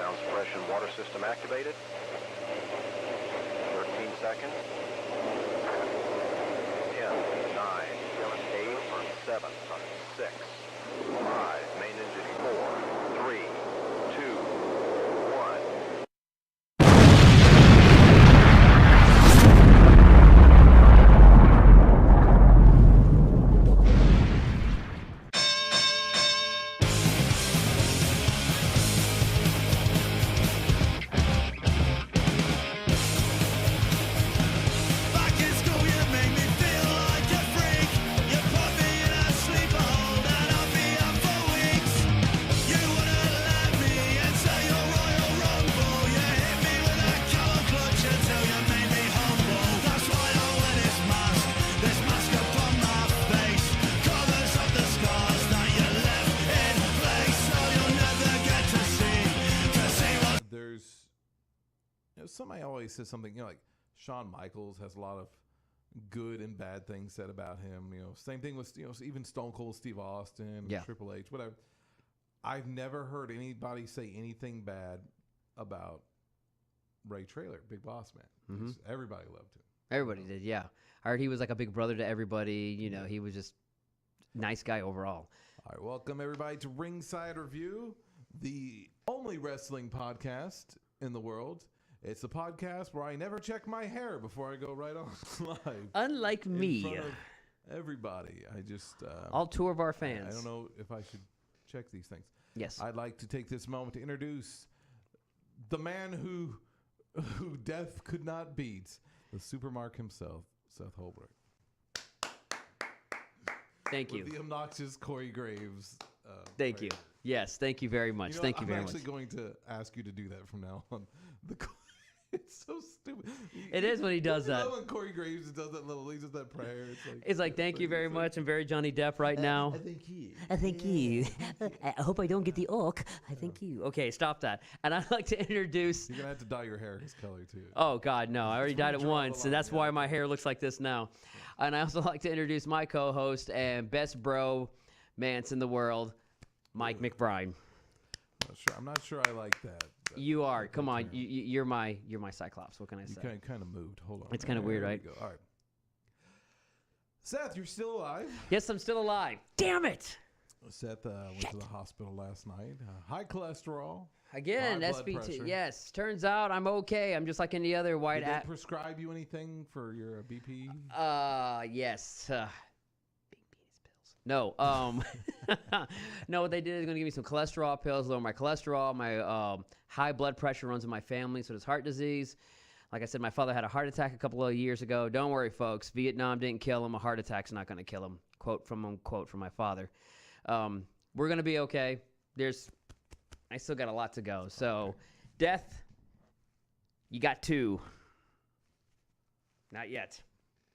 Ground suppression water system activated. 13 seconds. 10, 9, 8, 7, 6, 5, main engine 4, 3, 2, 1. Somebody always says something, like Shawn Michaels has a lot of good and bad things said about him. Same thing with, even Stone Cold Steve Austin, Triple H, whatever. I've never heard anybody say anything bad about Ray Traylor, Big Boss Man. Mm-hmm. Everybody loved him. Everybody did, yeah. I heard he was like a big brother to everybody. He was just nice guy overall. All right, welcome everybody to Ringside Review, the only wrestling podcast in the world. It's a podcast where I never check my hair before I go right on live. Unlike me. In front of everybody. I just... all two of our fans. I don't know if I should check these things. Yes. I'd like to take this moment to introduce the man who death could not beat, the Supermark himself, Seth Holbrook. Thank you. With the obnoxious Corey Graves. Thank you. Yes, thank you very much. Thank you very much. I'm actually going to ask you to do that from now on. It's so stupid. It is when he does that. When Corey Graves does that little, he does that prayer. It's like thank you very much. I'm very Johnny Depp right now. I thank you. I thank you. I hope I don't get the orc. I thank you. Okay, stop that. And I'd like to introduce... You're going to have to dye your hair his color, too. Oh, God, no. I already dyed it once, and that's why my hair looks like this now. And I also like to introduce my co-host and best bro Mance in the world, Mike McBride. I'm not sure I like that. You are. Come on. You're my Cyclops. What can I say? You kind of moved. Hold on. It's kind of weird, right? All right. Seth, you're still alive? Yes, I'm still alive. Damn it. Seth went to the hospital last night. High cholesterol. Again, SVT. Yes. Turns out I'm okay. I'm just like any other white... Did they prescribe you anything for your BP? Yes. No, no. What they did is going to give me some cholesterol pills, lower my cholesterol. My high blood pressure runs in my family, so does heart disease. Like I said, my father had a heart attack a couple of years ago. Don't worry, folks. Vietnam didn't kill him. A heart attack's not going to kill him. Quote from my father. We're going to be okay. I still got a lot to go. So, death, you got 2. Not yet.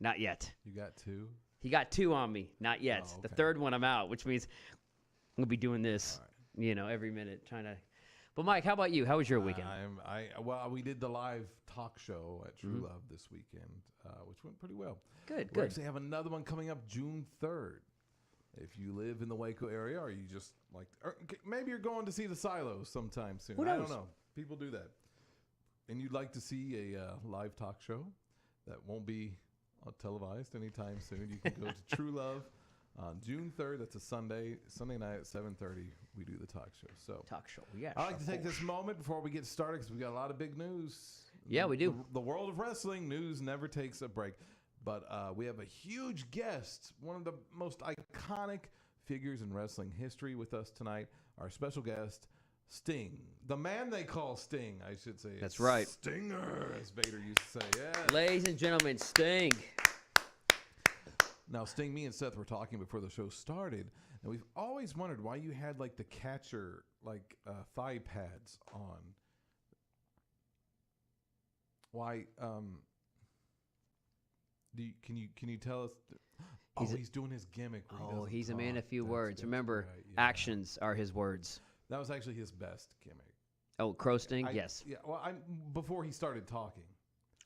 Not yet. You got 2? He got 2 on me. Not yet. Oh, okay. The third one I'm out, which means I'm going to be doing this, every minute, trying to... But, Mike, how about you? How was your weekend? Well, we did the live talk show at True Love this weekend, which went pretty well. Good. We actually have another one coming up June 3rd. If you live in the Waco area, or you just or maybe you're going to see the Silos sometime soon. Who knows? I don't know. People do that. And you'd like to see a live talk show that won't be televised anytime soon. You can go to True Love on June 3rd. That's a Sunday night at 7:30. We do the talk show. Yeah. I like to take this moment before we get started because we got a lot of big news. Yeah, we do. The world of wrestling news never takes a break. But we have a huge guest, one of the most iconic figures in wrestling history with us tonight. Our special guest, Sting. The man they call Sting, I should say. That's right. Stinger, as Vader used to say. Yeah. Ladies and gentlemen, Sting. Now, Sting, me and Seth were talking before the show started, and we've always wondered why you had like the catcher, thigh pads on. Why? Can you tell us? He's doing his gimmick. He's a man of few words. Remember, right, yeah. Actions are his words. That was actually his best gimmick. Oh, Crow Sting? Yes. Yeah. Well, before he started talking.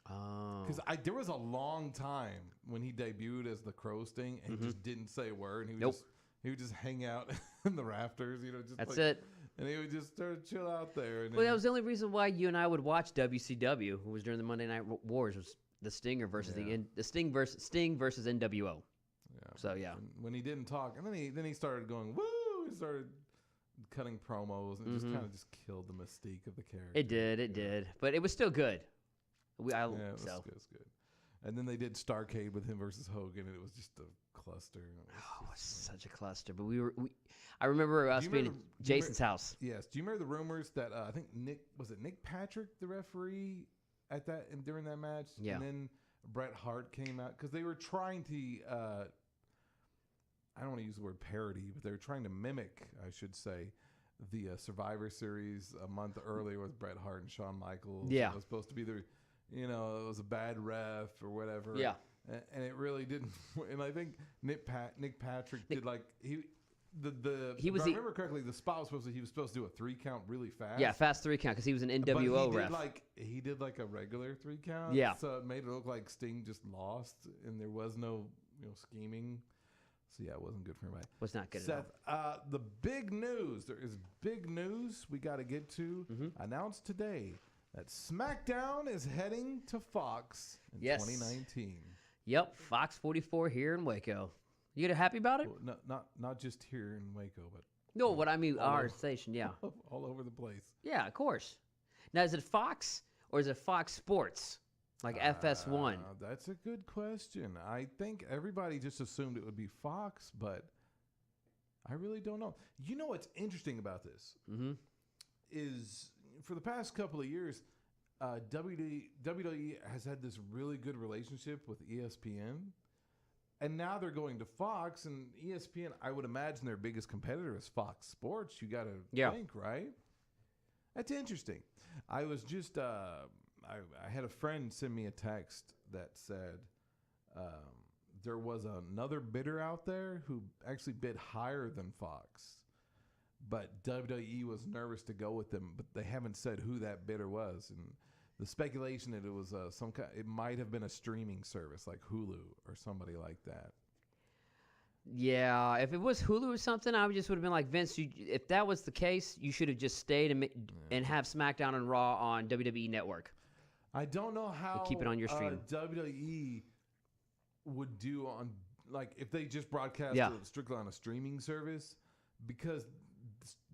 Oh. Because there was a long time when he debuted as the Crow Sting, and he just didn't say a word. And he would just hang out in the rafters. That's it. and he would just sort of chill out there. And Well, that was the only reason why you and I would watch WCW. Who was during the Monday Night Wars was the Stinger versus the Sting versus NWO. Yeah. So yeah, when he didn't talk, and then he started going woo. He started cutting promos, and it just kind of just killed the mystique of the character. it did, but it was still good. It was good. And then they did Starrcade with him versus Hogan, and it was just a cluster. It was such a cluster. But I remember us being at Jason's house. Yes. Do you remember the rumors that I think Nick Patrick, the referee, during that match? Yeah. And then Bret Hart came out because they were trying to. I don't want to use the word parody, but they were trying to mimic, I should say, the Survivor Series a month earlier with Bret Hart and Shawn Michaels. Yeah. It was supposed to be it was a bad ref or whatever. Yeah. And it really didn't. And I think Nick Patrick did like if I remember correctly, the spot was he was supposed to do a 3 count really fast. Yeah, fast 3 count because he was an NWO ref. He did like a regular 3 count. Yeah. So it made it look like Sting just lost, and there was no scheming. So yeah, it wasn't good for anybody. Was not good Seth, at all. The big news. There is big news we got to get to. Announced today that SmackDown is heading to Fox in 2019. Yep, Fox 44 here in Waco. You get happy about it? Well, not just here in Waco, but no. What I mean, our station, yeah, all over the place. Yeah, of course. Now, is it Fox or is it Fox Sports, like FS1? That's a good question. I think everybody just assumed it would be Fox, but I really don't know. You know what's interesting about this is for the past couple of years, WWE has had this really good relationship with ESPN. And now they're going to Fox, and ESPN, I would imagine their biggest competitor is Fox Sports. You got to think, right? That's interesting. I was just, I had a friend send me a text that said there was another bidder out there who actually bid higher than Fox. But WWE was nervous to go with them, but they haven't said who that bidder was. And the speculation that it was it might have been a streaming service like Hulu or somebody like that. Yeah, if it was Hulu or something, I just would have been like, Vince, if that was the case, you should have just stayed and have SmackDown and Raw on WWE Network. I don't know how keep it on your stream. WWE would do on, like, if they just broadcast it strictly on a streaming service, because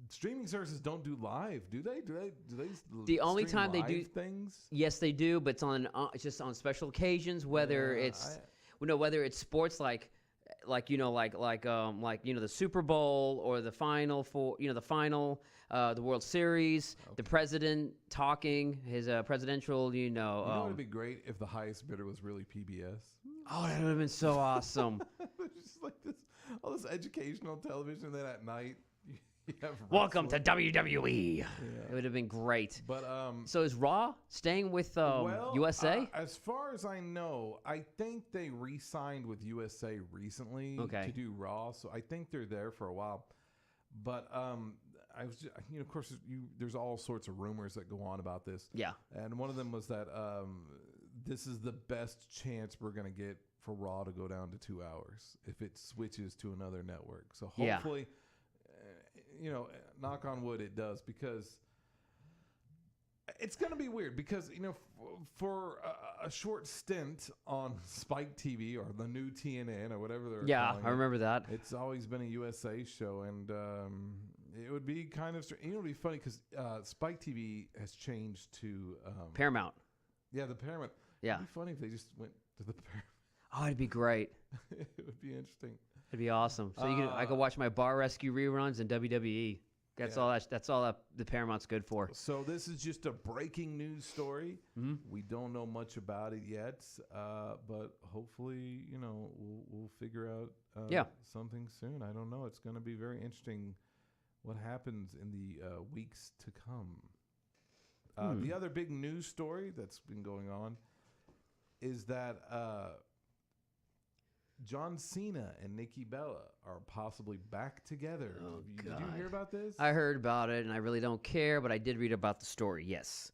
streaming services don't do live, do they? Do they? The only time they do things. Yes, they do, but it's just on special occasions. Whether it's sports like the Super Bowl or the final the World Series, the president talking his presidential. You know it would be great if the highest bidder was really PBS. Oh, that would have been so awesome. Just like all this educational television. Then at night. Welcome to WWE. Yeah. It would have been great. But so is Raw staying with USA? As far as I know, I think they re-signed with USA recently to do Raw, so I think they're there for a while. But I was, of course, there's all sorts of rumors that go on about this. Yeah. And one of them was that this is the best chance we're going to get for Raw to go down to 2 hours if it switches to another network. So hopefully. Knock on wood, it does, because it's going to be weird because, for a short stint on Spike TV or the new TNN or whatever they're calling I remember that. It's always been a USA show, and it would be kind of, it would be funny because Spike TV has changed to Paramount. Yeah, the Paramount. Yeah. It'd be funny if they just went to the Paramount. Oh, it'd be great. It would be interesting. It'd be awesome. So I could watch my Bar Rescue reruns and WWE. That's all the Paramount's good for. So this is just a breaking news story. Mm-hmm. We don't know much about it yet, but hopefully, we'll figure out something soon. I don't know. It's going to be very interesting what happens in the weeks to come. The other big news story that's been going on is that John Cena and Nikki Bella are possibly back together. Oh, Did you hear about this? I heard about it, and I really don't care, but I did read about the story, yes.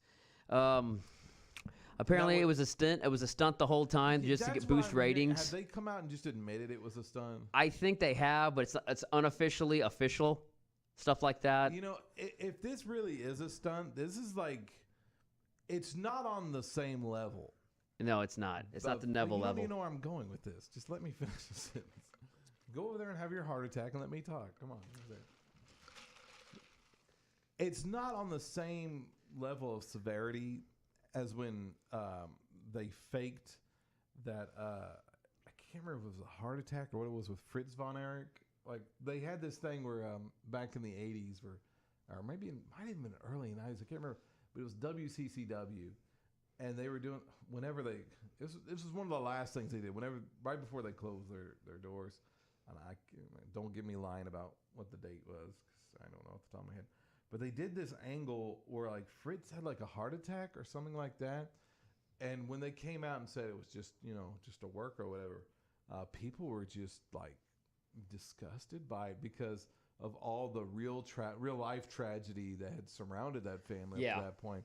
Apparently, it was a stunt. It was a stunt the whole time just to boost ratings. Have they come out and just admitted it was a stunt? I think they have, but it's unofficially official. stuff like that. You know, if this really is a stunt, this is like, it's not on the same level. No, it's not. It's not the Neville level. You know where I'm going with this. Just let me finish the sentence. Go over there and have your heart attack and let me talk. Come on. It's not on the same level of severity as when they faked that. I can't remember if it was a heart attack or what it was with Fritz von Erich. Like, they had this thing where back in the 80s, or maybe it might have been early 90s. I can't remember. But it was WCCW. And they were doing, whenever they, this was one of the last things they did, right before they closed their doors. And don't get me lying about what the date was, because I don't know off the top of my head. But they did this angle where, like, Fritz had, like, a heart attack or something like that. And when they came out and said it was just, just a work or whatever, people were just, like, disgusted by it because of all the real life tragedy that had surrounded that family up to that point.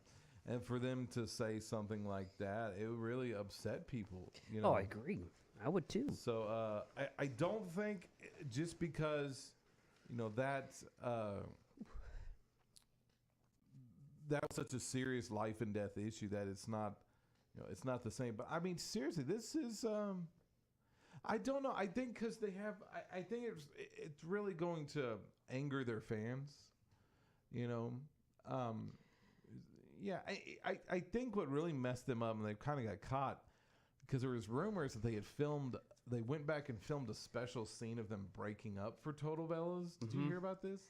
And for them to say something like that, it really upset people. Oh, I agree. I would too. So I don't think just because that was such a serious life and death issue that it's not the same. But I mean, seriously, this is I don't know. I think because they have, I think it's really going to anger their fans. Yeah, I think what really messed them up, and they kind of got caught, because there was rumors that they went back and filmed a special scene of them breaking up for Total Bellas. Did you hear about this?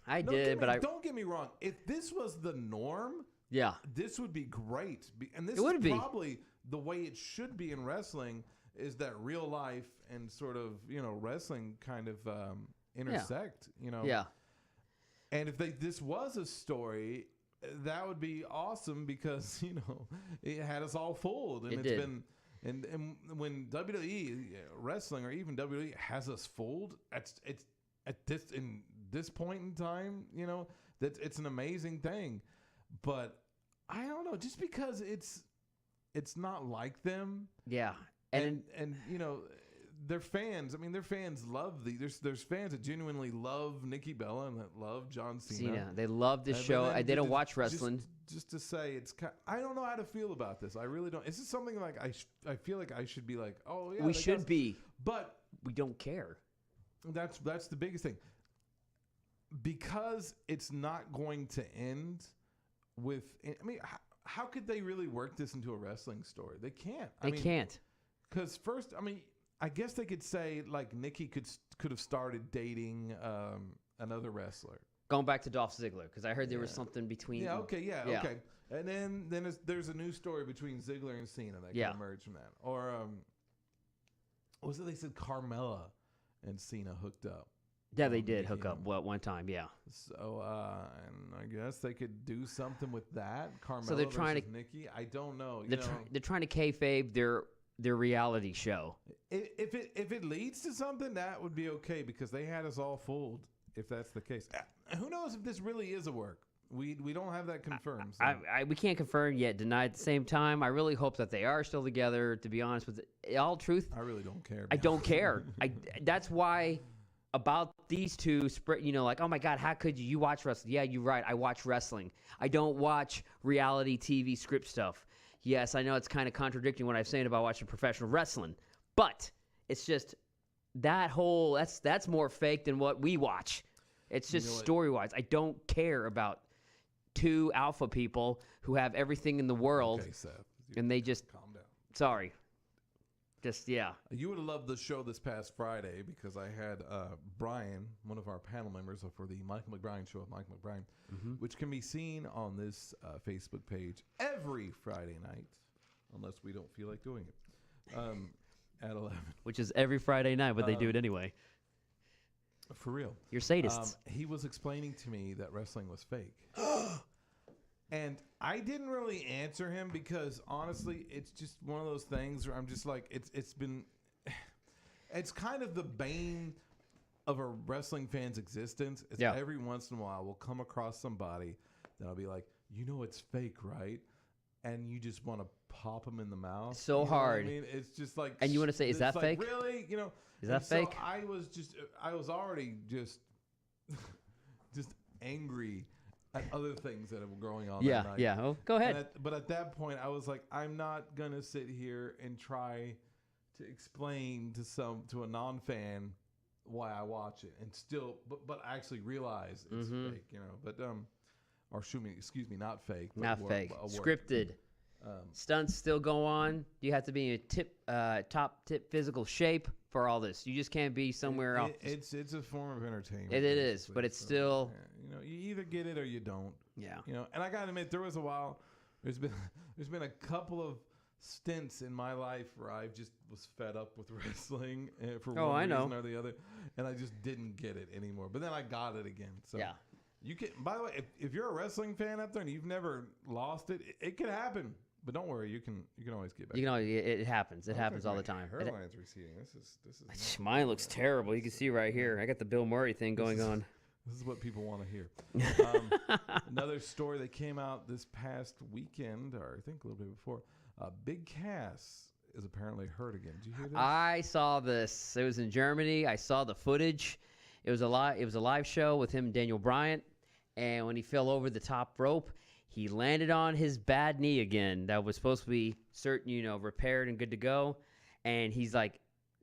I did, but don't get me wrong. If this was the norm, this would be great. And this is probably the way it should be in wrestling, is that real life and sort of, wrestling kind of intersect, Yeah. And if this was a story, that would be awesome, because it had us all fooled, and it's been, and when WWE wrestling or even WWE has us fooled, it's at this point in time, that it's an amazing thing. But I don't know, just because it's not like them, and their fans. I mean, their fans love there's fans that genuinely love Nikki Bella and that love John Cena. They love this show. They don't watch wrestling. Just to say, I don't know how to feel about this. I really don't. This is something like I feel like I should be like, oh yeah, we should be, but we don't care. That's the biggest thing, because it's not going to end with. I mean, how could they really work this into a wrestling story? They can't. They can't. Because first, I mean, I guess they could say, like, Nikki could have started dating another wrestler. Going back to Dolph Ziggler, because I heard there was something between. Yeah. Okay. And then there's a new story between Ziggler and Cena that can emerge from that. Or what was it? They said Carmella and Cena hooked up. Yeah, they did hook up one time. Yeah. So and I guess they could do something with that. Carmella so they're trying to Nikki. I don't know. They're trying to kayfabe their reality show. If it leads to something, that would be okay, because they had us all fooled. If that's the case, who knows if this really is a work? We don't have that confirmed. So. We can't confirm yet, deny at the same time. I really hope that they are still together. To be honest with all truth, I really don't care. I don't care. That's why about these two, like, oh my God, how could you watch wrestling? Yeah, you're right. I watch wrestling. I don't watch reality TV script stuff. Yes, I know it's kind of contradicting what I'm saying about watching professional wrestling, but it's just that whole that's more fake than what we watch. It's just story-wise. I don't care about two alpha people who have everything in the world, okay, Seth, and they just calm down. Sorry. Just You would have loved the show this past Friday, because I had Brian, one of our panel members for the Michael McBride show with Michael McBride, which can be seen on this Facebook page every Friday night, unless we don't feel like doing it, at 11. Which is every Friday night, but they do it anyway. For real. You're sadists. He was explaining to me that wrestling was fake. And I didn't really answer him, because honestly, it's just one of those things where I'm just like, it's kind of the bane of a wrestling fan's existence. It's every once in a while we'll come across somebody that'll be like, it's fake, right? And you just want to pop them in the mouth. So hard. I mean, it's just like, and you want to say, is that fake? Really? Is that fake? So I was already just just angry at other things that were going on Yeah, that night. yeah. Oh, go ahead. But at that point, I was like, I'm not gonna sit here and try to explain to a non-fan why I watch it, and still, but actually realize it's fake, But or excuse me, not fake, but Not fake. Scripted. Stunts still go on. You have to be in top tip physical shape for all this. You just can't be somewhere else. It's a form of entertainment. It is, but it's still. Yeah, you either get it or you don't. Yeah. And I gotta admit, there was a while. There's been a couple of stints in my life where I just was fed up with wrestling for one reason or the other, and I just didn't get it anymore. But then I got it again. So yeah. You can. By the way, if you're a wrestling fan out there and you've never lost it, it can happen. But don't worry, you can always get back. It happens. It happens all the time. Her line's receding. This is. Mine looks terrible. You can see right here. I got the Bill Murray thing going on. This is what people want to hear. Another story that came out this past weekend, or I think a little bit before. Big Cass is apparently hurt again. Did you hear this? I saw this. It was in Germany. I saw the footage. It was a live show with him and Daniel Bryant. And when he fell over the top rope, he landed on his bad knee again. That was supposed to be repaired and good to go. And he's like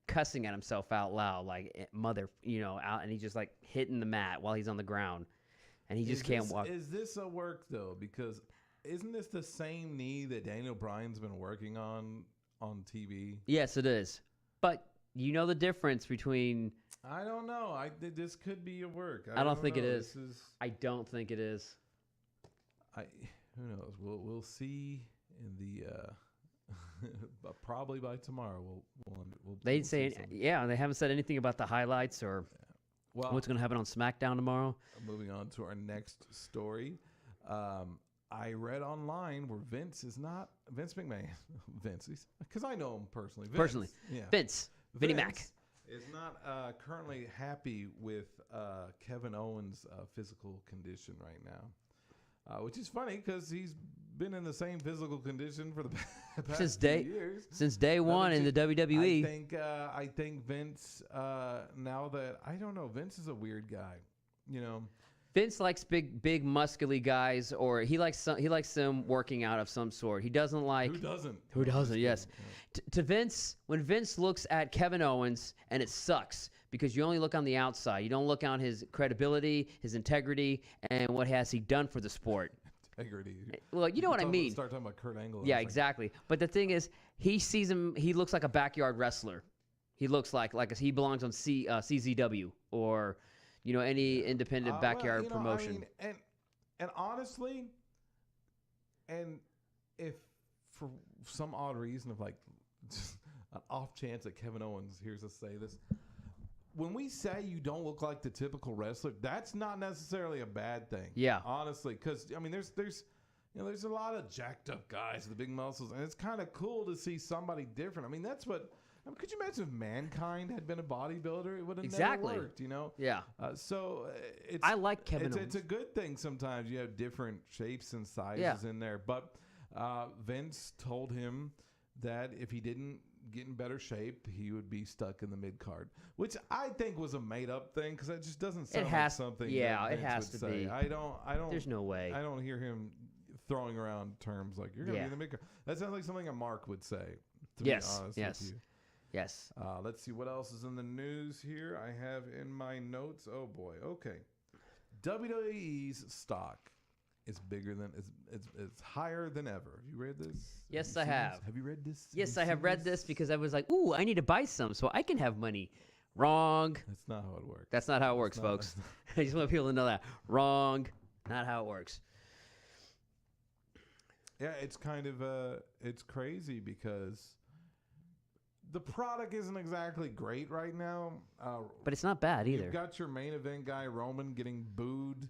cussing at himself out loud, like mother, out, and he's just like hitting the mat while he's on the ground, and he just can't walk. Is this a work though? Because isn't this the same knee that Daniel Bryan's been working on TV? Yes, it is. But you know the difference between. I don't know. This could be a work. I don't think it is. I don't think it is. Who knows? We'll see in the. Probably by tomorrow we'll They'd say they haven't said anything about the highlights or what's going to happen on SmackDown tomorrow. Moving on to our next story. I read online where Vince McMahon, because I know him personally. Vinnie Mac is not currently happy with Kevin Owens' physical condition right now, which is funny because he's been in the same physical condition for the past few years. Since day one in the WWE. I think Vince, now that, I don't know, Vince is a weird guy, Vince likes big muscly guys, or he likes them working out of some sort. He doesn't like... Who doesn't, yes. To Vince, when Vince looks at Kevin Owens, and it sucks, because you only look on the outside. You don't look on his credibility, his integrity, and what has he done for the sport. Integrity. Well, you know what I mean. Start talking about Kurt Angle. Yeah, exactly. But the thing is, he sees him. He looks like a backyard wrestler. He looks like he belongs on CZW or, any independent backyard promotion. And honestly, and if for some odd reason of just an off chance that Kevin Owens hears us say this. When we say you don't look like the typical wrestler, that's not necessarily a bad thing. Yeah, honestly, because there's a lot of jacked up guys with the big muscles, and it's kind of cool to see somebody different. That's what. Could you imagine if Mankind had been a bodybuilder? It would have never worked. Yeah. So I like Kevin Owens. It's a good thing sometimes you have different shapes and sizes in there. But Vince told him that if he didn't get in better shape, he would be stuck in the mid card, which I think was a made up thing because that just doesn't sound like something. Yeah, that it has Vince to would say. be. I don't. There's no way. I don't hear him throwing around terms like you're going to be in the mid card. That sounds like something a Mark would say. To be honest with you. Yes. Let's see what else is in the news here. I have in my notes. Oh boy. Okay. WWE's stock is bigger than it's higher than ever. Have you read this? Yes, I have. Have you read this? Yes, I have read this because I was like, ooh, I need to buy some so I can have money. Wrong. That's not how it works. That's not how it works, folks. I just want people to know that. Wrong. Not how it works. Yeah, it's kind of it's crazy because the product isn't exactly great right now. But it's not bad either. You've got your main event guy, Roman, getting booed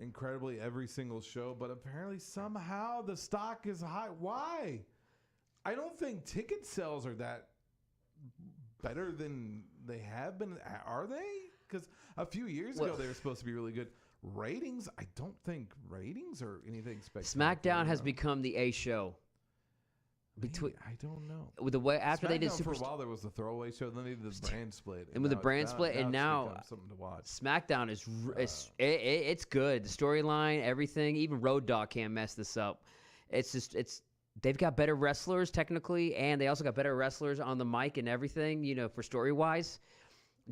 incredibly every single show, but apparently somehow the stock is high. Why? I don't think ticket sales are that better than they have been. Are they? Because a few years ago they were supposed to be really good. Ratings, I don't think ratings are anything spectacular. SmackDown has become the A show. Between I don't know. with the way after they did SmackDown for a Superstar while there was the throwaway show, then they did the brand split, and with the brand split, and it's now become something to watch. SmackDown is it's good. The storyline, everything, even Road Dogg can't mess this up. It's they've got better wrestlers technically, and they also got better wrestlers on the mic and everything. For story wise,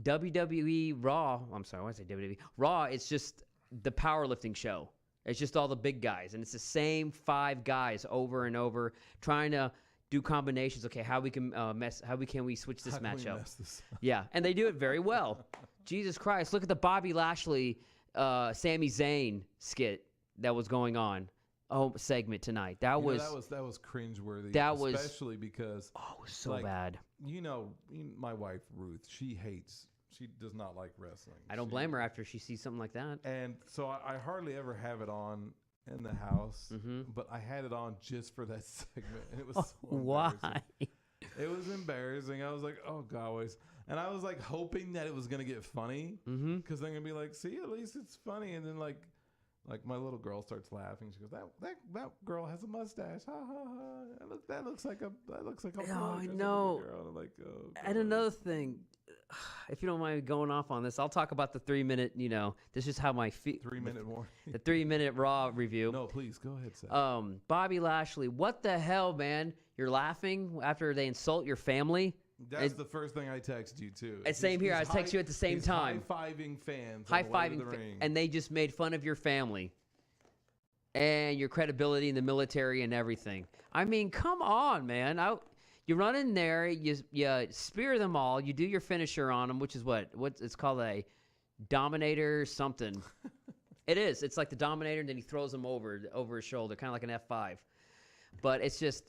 WWE Raw. I'm sorry, why did I say WWE Raw? It's just the powerlifting show. It's just all the big guys, and it's the same 5 guys over and over trying to do combinations. Okay, how we can we switch this match up? Yeah, and they do it very well. Jesus Christ, look at the Bobby Lashley, Sami Zayn skit that was going on. Segment tonight. That was cringeworthy. That was especially because it was so bad. My wife Ruth, she does not like wrestling. I don't blame her after she sees something like that. And so I hardly ever have it on in the house, but I had it on just for that segment, and it was so why? It was embarrassing. I was like, oh God, and I was like hoping that it was gonna get funny, because they're gonna be like, see, at least it's funny, and then like my little girl starts laughing. She goes, that girl has a mustache. Ha ha ha. That looks like a I know. Girl. And I'm like, oh, and another thing, if you don't mind going off on this, I'll talk about the 3-minute. This is how my 3-minute more. The 3-minute Raw review. No, please go ahead. Seth. Bobby Lashley. What the hell, man? You're laughing after they insult your family. That's the first thing I texted you too. Same here. I text you at the same time. High-fiving fans. High-fiving, and they just made fun of your family and your credibility in the military and everything. I mean, come on, man. You run in there, you spear them all, you do your finisher on them, which is what it's called, a Dominator something. It is. It's like the Dominator, and then he throws them over his shoulder, kind of like an F5. But it's just.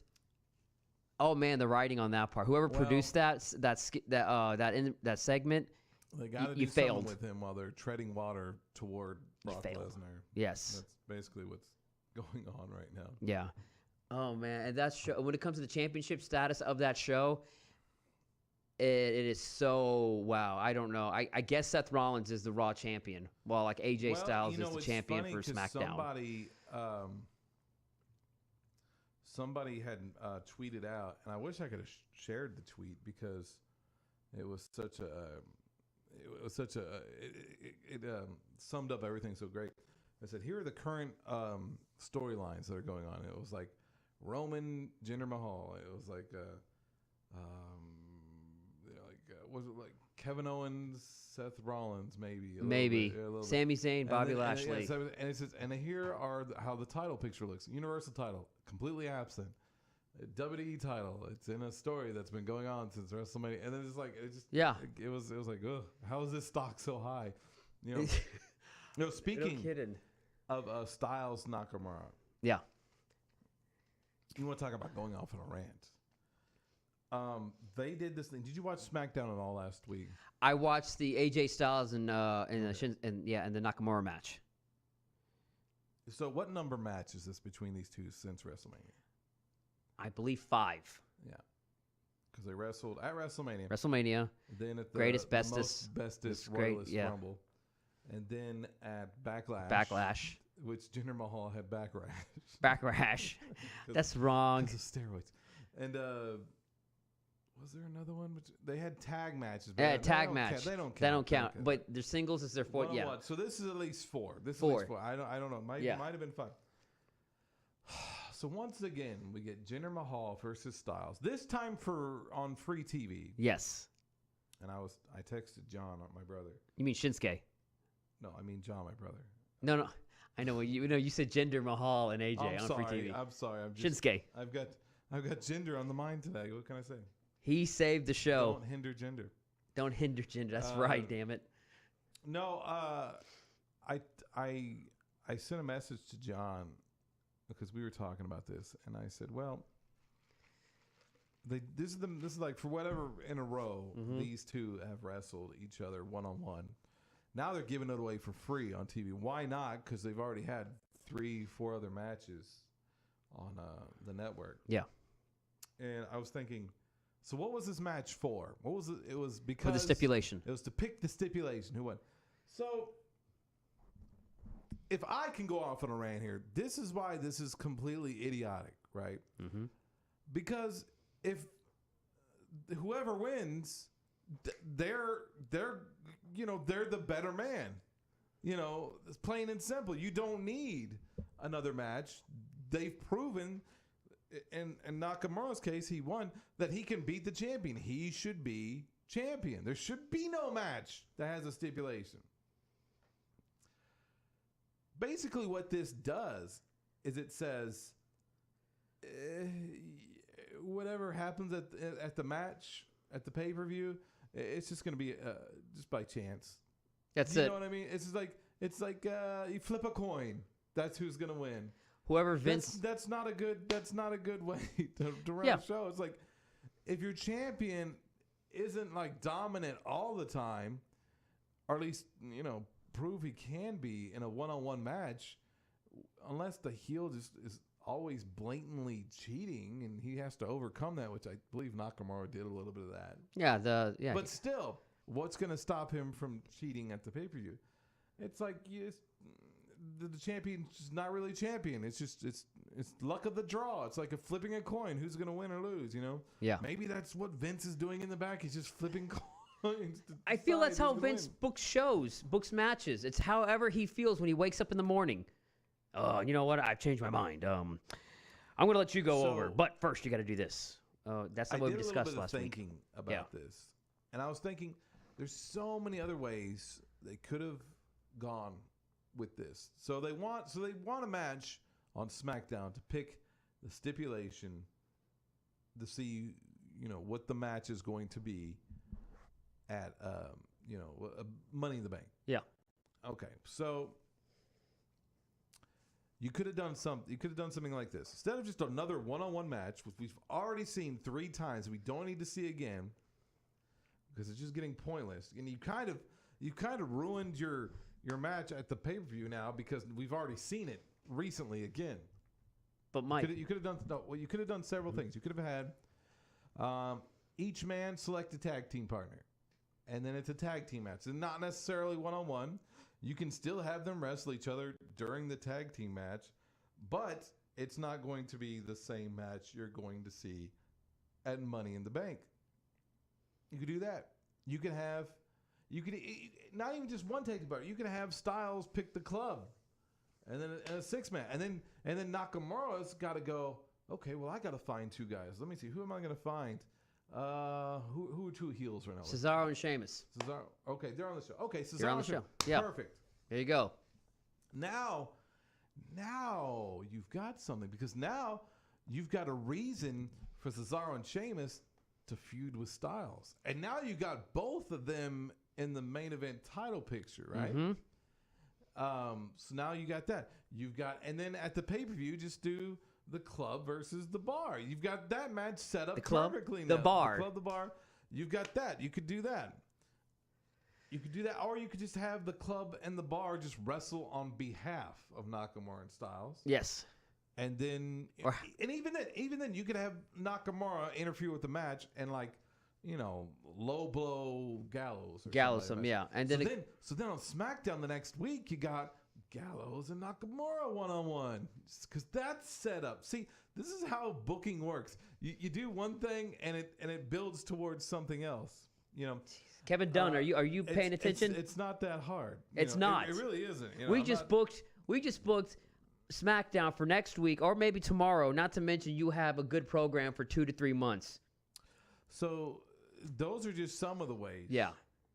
Oh man, the writing on that part. Whoever produced that segment, they got to do something with him while they're treading water toward Brock Lesnar. Yes, that's basically what's going on right now. Yeah. Oh man, and that show. When it comes to the championship status of that show, it is so wow. I don't know. I guess Seth Rollins is the Raw champion, while like AJ Styles is the champion for SmackDown. Somebody had tweeted out, and I wish I could have shared the tweet because it was such a it summed up everything so great. I said, here are the current storylines that are going on. It was like Roman, Jinder Mahal. It was like was it like Kevin Owens, Seth Rollins, maybe Sami Zayn, Bobby Lashley. And it says, and here are how the title picture looks. Universal title, completely absent. WWE title, it's in a story that's been going on since WrestleMania. And then it's like, it was like, ugh, how is this stock so high? Speaking of Styles Nakamura. Yeah. You want to talk about going off on a rant? They did this thing. Did you watch SmackDown at all last week? I watched the AJ Styles and the Nakamura match. So what number match is this between these two since WrestleMania? I believe 5. Yeah, because they wrestled at WrestleMania. Then at the greatest, bestest Royalist Rumble, and then at Backlash, which Jinder Mahal had backrash. That's wrong. Because of steroids. And was there another one? They had tag matches. Yeah, tag match. They don't count. They don't count. But their singles is their 4th. Yeah. So this is at least 4. At least 4. I don't know. Might have been 5. So once again, we get Jinder Mahal versus Styles. This time on free TV. Yes. And I texted John, my brother. You mean Shinsuke? No, I mean John, my brother. No. I know. You said Jinder Mahal and AJ free TV. I'm sorry. Shinsuke. I've got Jinder on the mind today. What can I say? He saved the show. Don't hinder Jinder. Don't hinder Jinder. That's right. Damn it. No. I sent a message to John because we were talking about this, and I said, well, this is like for whatever in a row these two have wrestled each other one-on-one. Now they're giving it away for free on TV. Why not? Because they've already had 3-4 other matches on the network. Yeah. And I was thinking, so what was this match for? What was it? It was because for the stipulation. It was to pick the stipulation. Who won? So if I can go off on a rant here, this is why this is completely idiotic, right? because if whoever wins, they're the better man. It's plain and simple. You don't need another match. They've proven, in Nakamura's case, he won, that he can beat the champion. He should be champion. There should be no match that has a stipulation. Basically, what this does is it says, whatever happens at the match, at the pay-per-view, it's just going to be just by chance. That's you it. You know what I mean? It's like you flip a coin. That's who's going to win. Whoever Vince. That's not a good way to run a show. It's like, if your champion isn't like dominant all the time, or at least prove he can be in a one-on-one match, unless the heel just is always blatantly cheating and he has to overcome that, which I believe Nakamura did a little bit of that. Yeah, But still, what's going to stop him from cheating at the pay-per-view? It's like the champion's just not really champion. It's just it's luck of the draw. It's like flipping a coin. Who's going to win or lose? Yeah. Maybe that's what Vince is doing in the back. He's just flipping coins. I feel that's how Vince books shows, books matches. It's however he feels when he wakes up in the morning. You know what? I've changed my mind. I'm going to let you go over, but first you got to do this. That's what we discussed last week. I did a little bit of thinking about this, and I was thinking there's so many other ways they could have gone with this. So they want a match on SmackDown to pick the stipulation to see what the match is going to be at Money in the Bank. Yeah. Okay. So you could have done something like this. Instead of just another one-on-one match, which we've already seen 3 times, we don't need to see again because it's just getting pointless. And you kind of ruined your match at the pay-per-view now because we've already seen it recently again. But Mike, you could have done several things. You could have had each man select a tag team partner, and then it's a tag team match, and not necessarily one-on-one. You can still have them wrestle each other during the tag team match, but it's not going to be the same match you're going to see at Money in the Bank. You could do that. You could not even just one tag team partner. You could have Styles pick the club, and then a 6-man, and then Nakamura's got to go. Okay, well I got to find 2 guys. Let me see. Who am I going to find? Who are 2 heels right now? Cesaro and Sheamus. Cesaro. Okay, they're on the show. Okay, Cesaro. They're on the show. Yeah. Perfect. There you go. Now you've got something because now you've got a reason for Cesaro and Sheamus to feud with Styles, and now you got both of them in the main event title picture, right? Mm-hmm. So now you got that. And then at the pay-per-view, just do the club versus the bar. You've got that match set up perfectly now. The bar. The club, the bar. You've got that. You could do that. Or you could just have the club and the bar just wrestle on behalf of Nakamura and Styles. Yes. And then, even then, you could have Nakamura interfere with the match and low blow Gallows. Yeah. And so then on SmackDown the next week, you got Gallows and Nakamura one-on-one because that's set up. See, this is how booking works. You do one thing and it builds towards something else. Kevin Dunn, are you paying attention? It's not that hard. It's not. It really isn't. We just booked SmackDown for next week or maybe tomorrow. Not to mention you have a good program for 2 to 3 months. So those are just some of the ways. Yeah.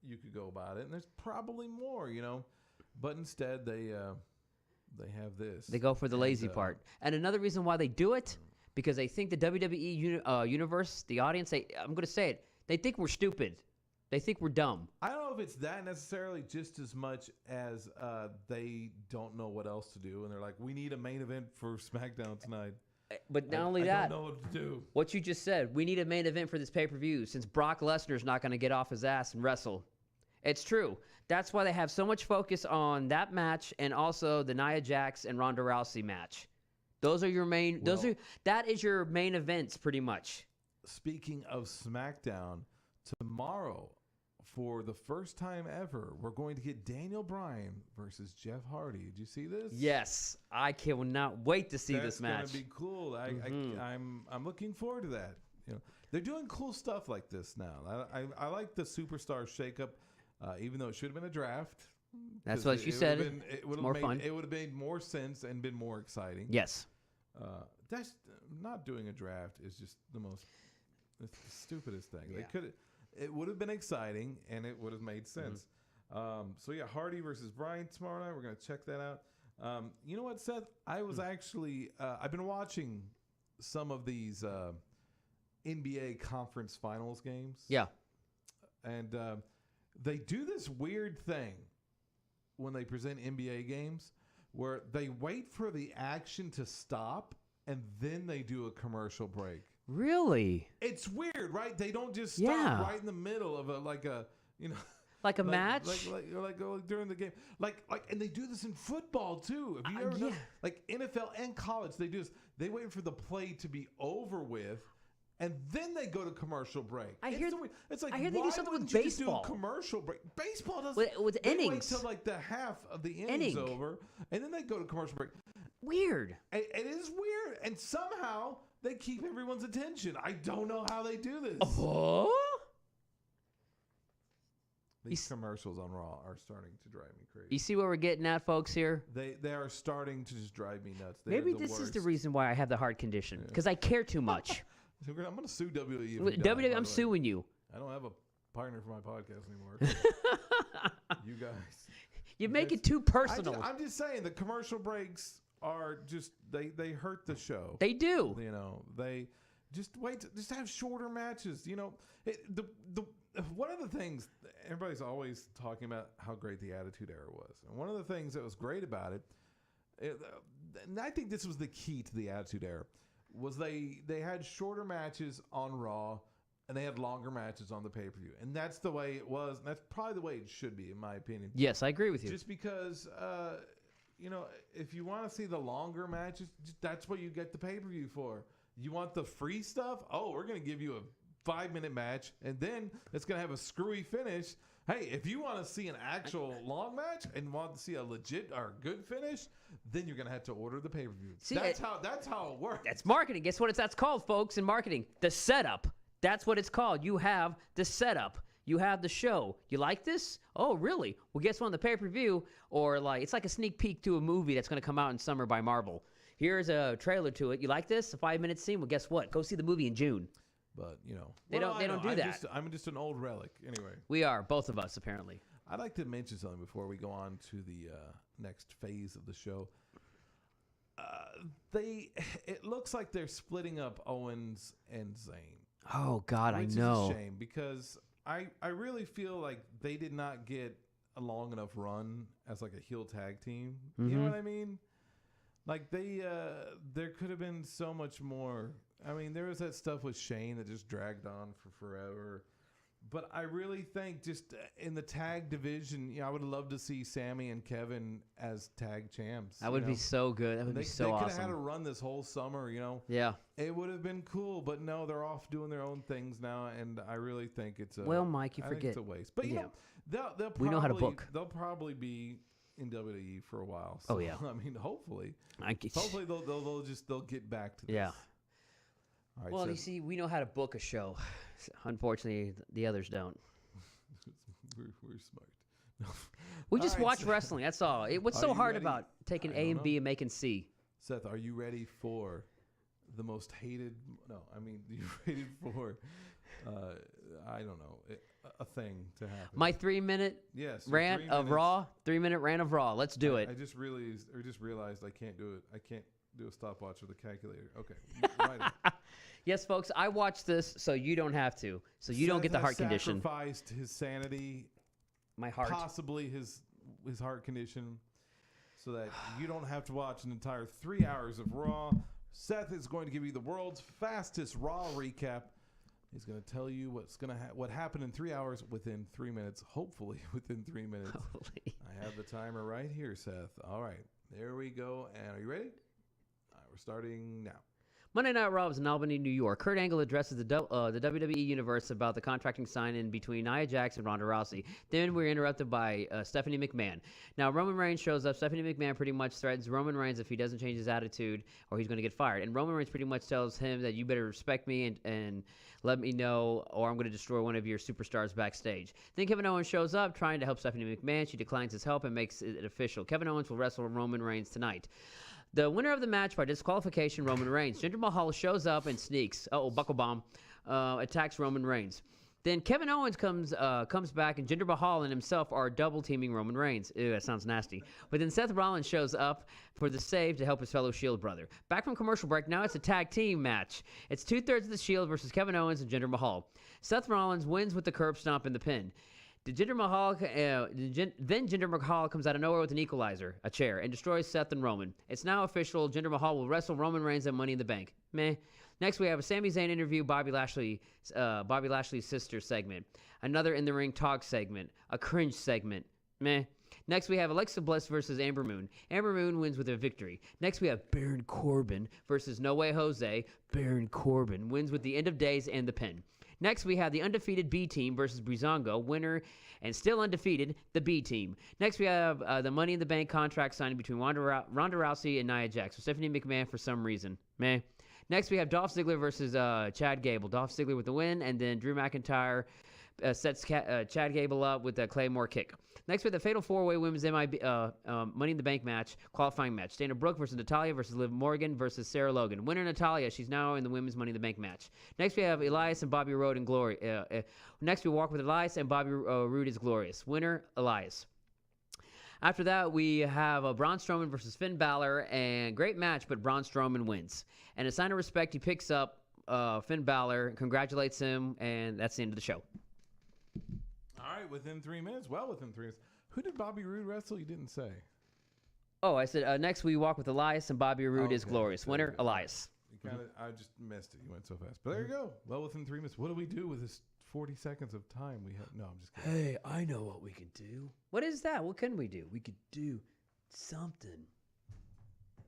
You could go about it, and there's probably more. But instead they have this. They go for the lazy part. And another reason why they do it, because they think the WWE universe, the audience, I'm going to say it, they think we're stupid. They think we're dumb. I don't know if it's that necessarily just as much as they don't know what else to do. And they're like, we need a main event for SmackDown tonight. But not only that, I don't know what to do. What you just said, we need a main event for this pay-per-view since Brock Lesnar's not going to get off his ass and wrestle. It's true. That's why they have so much focus on that match and also the Nia Jax and Ronda Rousey match. Those are your main. That is your main events, pretty much. Speaking of SmackDown, tomorrow for the first time ever, we're going to get Daniel Bryan versus Jeff Hardy. Did you see this? Yes, I cannot wait to see this match. That's going to be cool. I'm looking forward to that. They're doing cool stuff like this now. I like the superstar shakeup, even though it should have been a draft. That's what you said. It would have more made, fun. It would have made more sense and been more exciting. Yes. That's not doing a draft is just it's the stupidest thing. Yeah. It would have been exciting and it would have made sense. So yeah, Hardy versus Bryan tomorrow night. We're gonna check that out. You know what, Seth? I was actually I've been watching some of these NBA conference finals games. Yeah. And they do this weird thing when they present NBA games where they wait for the action to stop and then they do a commercial break. Really? It's weird, right? They don't just stop right in the middle of like a match, like during the game, and they do this in football too. Have you ever noticed? Like NFL and college, they do this. They wait for the play to be over with, and then they go to commercial break. I hear they do something with baseball. baseball. Just do a commercial break. Baseball doesn't. With they innings. Wait till like the half of the innings over, and then they go to commercial break. Weird. It is weird, and somehow they keep everyone's attention. I don't know how they do this. Oh. These commercials on Raw are starting to drive me crazy. You see what we're getting at, folks, here? They are starting to just drive me nuts. Maybe this is the reason why I have the heart condition, because I care too much. I'm going to sue WWE. WWE, I'm suing you. I don't have a partner for my podcast anymore. You guys. You make it too personal. I'm just saying the commercial breaks are just they hurt the show. They do. They just just have shorter matches. One of the things everybody's always talking about how great the Attitude Era was, and one of the things that was great about it, and I think this was the key to the Attitude Era, was they had shorter matches on Raw and they had longer matches on the pay-per-view, and that's the way it was. And that's probably the way it should be, in my opinion. Yes, I agree with you. Just because, if you want to see the longer matches, that's what you get the pay-per-view for. You want the free stuff? Oh, we're going to give you a 5-minute match, and then it's going to have a screwy finish. Hey, if you want to see an actual long match and want to see a legit or good finish, then you're going to have to order the pay-per-view. That's how it works. That's marketing. Guess what that's called, folks, in marketing? The setup. That's what it's called. You have the setup. You have the show. You like this? Oh, really? Well, guess what? On the pay-per-view, or it's like a sneak peek to a movie that's going to come out in summer by Marvel. Here's a trailer to it. You like this? A 5-minute scene? Well, guess what? Go see the movie in June. But, they don't do that. I'm just an old relic. Anyway. We are, both of us, apparently. I'd like to mention something before we go on to the next phase of the show. It looks like they're splitting up Owens and Zayn. Oh, God, I know. Which is a shame, because I really feel like they did not get a long enough run as like a heel tag team. Mm-hmm. You know what I mean? Like there could have been so much more. I mean, there was that stuff with Shane that just dragged on for forever. But I really think just in the tag division, I would love to see Sammy and Kevin as tag champs. That would be so good. That would be so awesome. They could have had a run this whole summer, Yeah. It would have been cool, but no, they're off doing their own things now, and I really think it's a... Well, Mike, you forget. It's a waste. But, they'll probably... We know how to book. They'll probably be in WWE for a while. So, oh, yeah. I mean, hopefully. Hopefully, they'll get back to this. Yeah. All right, well, you see, we know how to book a show. Unfortunately, the others don't. We're smart. We just watch wrestling. That's all. What's so hard about taking A and B and making C? Seth, are you ready for the most hated? No, I mean, you ready for? I don't know, a thing to happen. My 3-minute rant of Raw. 3-minute rant of Raw. Let's do it. I just realized I can't do it. I can't do a stopwatch with a calculator. Okay. Right. Yes, folks, I watched this so you don't have to. So you don't get the heart condition. Sacrificed his sanity, my heart, possibly his heart condition, so that you don't have to watch an entire 3 hours of Raw. Seth is going to give you the world's fastest Raw recap. He's going to tell you what happened in 3 hours within 3 minutes. Hopefully within 3 minutes. Holy. I have the timer right here, Seth. All right, there we go. And are you ready? All right, we're starting now. Monday Night Raw was in Albany, New York. Kurt Angle addresses the WWE Universe about the contracting sign-in between Nia Jax and Ronda Rousey. Then we're interrupted by Stephanie McMahon. Now, Roman Reigns shows up. Stephanie McMahon pretty much threatens Roman Reigns if he doesn't change his attitude or he's going to get fired. And Roman Reigns pretty much tells him that you better respect me and let me know or I'm going to destroy one of your superstars backstage. Then Kevin Owens shows up trying to help Stephanie McMahon. She declines his help and makes it official. Kevin Owens will wrestle Roman Reigns tonight. The winner of the match by disqualification, Roman Reigns. Jinder Mahal shows up and sneaks. Buckle bomb. Attacks Roman Reigns. Then Kevin Owens comes back, and Jinder Mahal and himself are double teaming Roman Reigns. Ew, that sounds nasty. But then Seth Rollins shows up for the save to help his fellow Shield brother. Back from commercial break, now it's a tag team match. It's 2/3 of the Shield versus Kevin Owens and Jinder Mahal. Seth Rollins wins with the curb stomp and the pin. Then Jinder Mahal comes out of nowhere with an equalizer, a chair, and destroys Seth and Roman. It's now official. Jinder Mahal will wrestle Roman Reigns at Money in the Bank. Meh. Next, we have a Sami Zayn interview, Bobby Lashley's sister segment, another in the ring talk segment, a cringe segment. Meh. Next, we have Alexa Bliss versus Amber Moon. Amber Moon wins with a victory. Next, we have Baron Corbin versus No Way Jose. Baron Corbin wins with the end of days and the pin. Next, we have the undefeated B team versus Breezango, winner and still undefeated, the B team. Next, we have the Money in the Bank contract signing between Ronda Rousey and Nia Jax with Stephanie McMahon for some reason. Meh. Next, we have Dolph Ziggler versus Chad Gable. Dolph Ziggler with the win, and then Drew McIntyre sets Chad Gable up with a Claymore kick. Next, we have the Fatal 4-Way Women's Money in the Bank match, qualifying match. Dana Brooke versus Natalya versus Liv Morgan versus Sarah Logan. Winner Natalya, she's now in the Women's Money in the Bank match. Next, we have Elias and Bobby Roode and Glory. Next, we walk with Elias and Bobby Roode is glorious. Winner, Elias. After that, we have Braun Strowman versus Finn Balor, and great match, but Braun Strowman wins. And a sign of respect, he picks up Finn Balor, congratulates him, and that's the end of the show. All right, within 3 minutes. Well, within 3 minutes. Who did Bobby Roode wrestle? You didn't say. Oh, I said next we walk with Elias and Bobby Roode is glorious. Winner, Elias. I just missed it. You went so fast. But there you go. Well, within 3 minutes. What do we do with this 40 seconds of time we have? No, I'm just kidding. Hey, I know what we could do. What is that? What can we do? We could do something.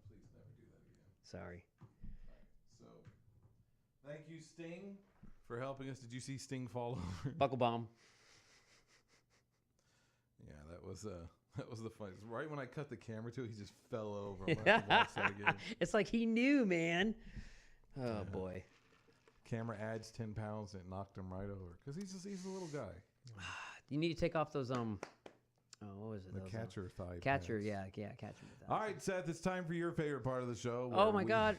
Please never do that again. Sorry. So, thank you, Sting, for helping us. Did you see Sting fall over? Buckle bomb. Yeah, that was the funniest. Right when I cut the camera to it, he just fell over. I'm gonna have to watch that again. It's like he knew, man. Oh boy. Camera adds 10 pounds and it knocked him right over because he's a little guy. You need to take off those what was it? The those, catcher thigh. Catcher, pads. yeah, catcher. All right, Seth, it's time for your favorite part of the show. Oh my God.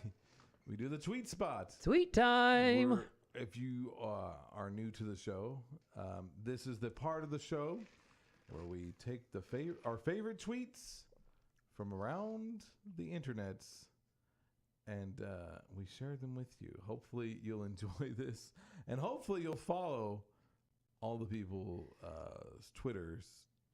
We do the tweet spot. Tweet time. If you are new to the show, this is the part of the show where we take our favorite tweets from around the internets and we share them with you. Hopefully you'll enjoy this, and hopefully you'll follow all the people Twitter.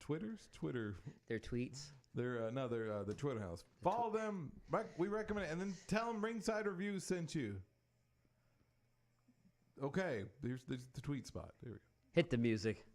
Their tweets. They're the Twitter house. Follow them. We recommend it, and then tell them Ringside Reviews sent you. Okay, there's the tweet spot. There we go. Hit the music.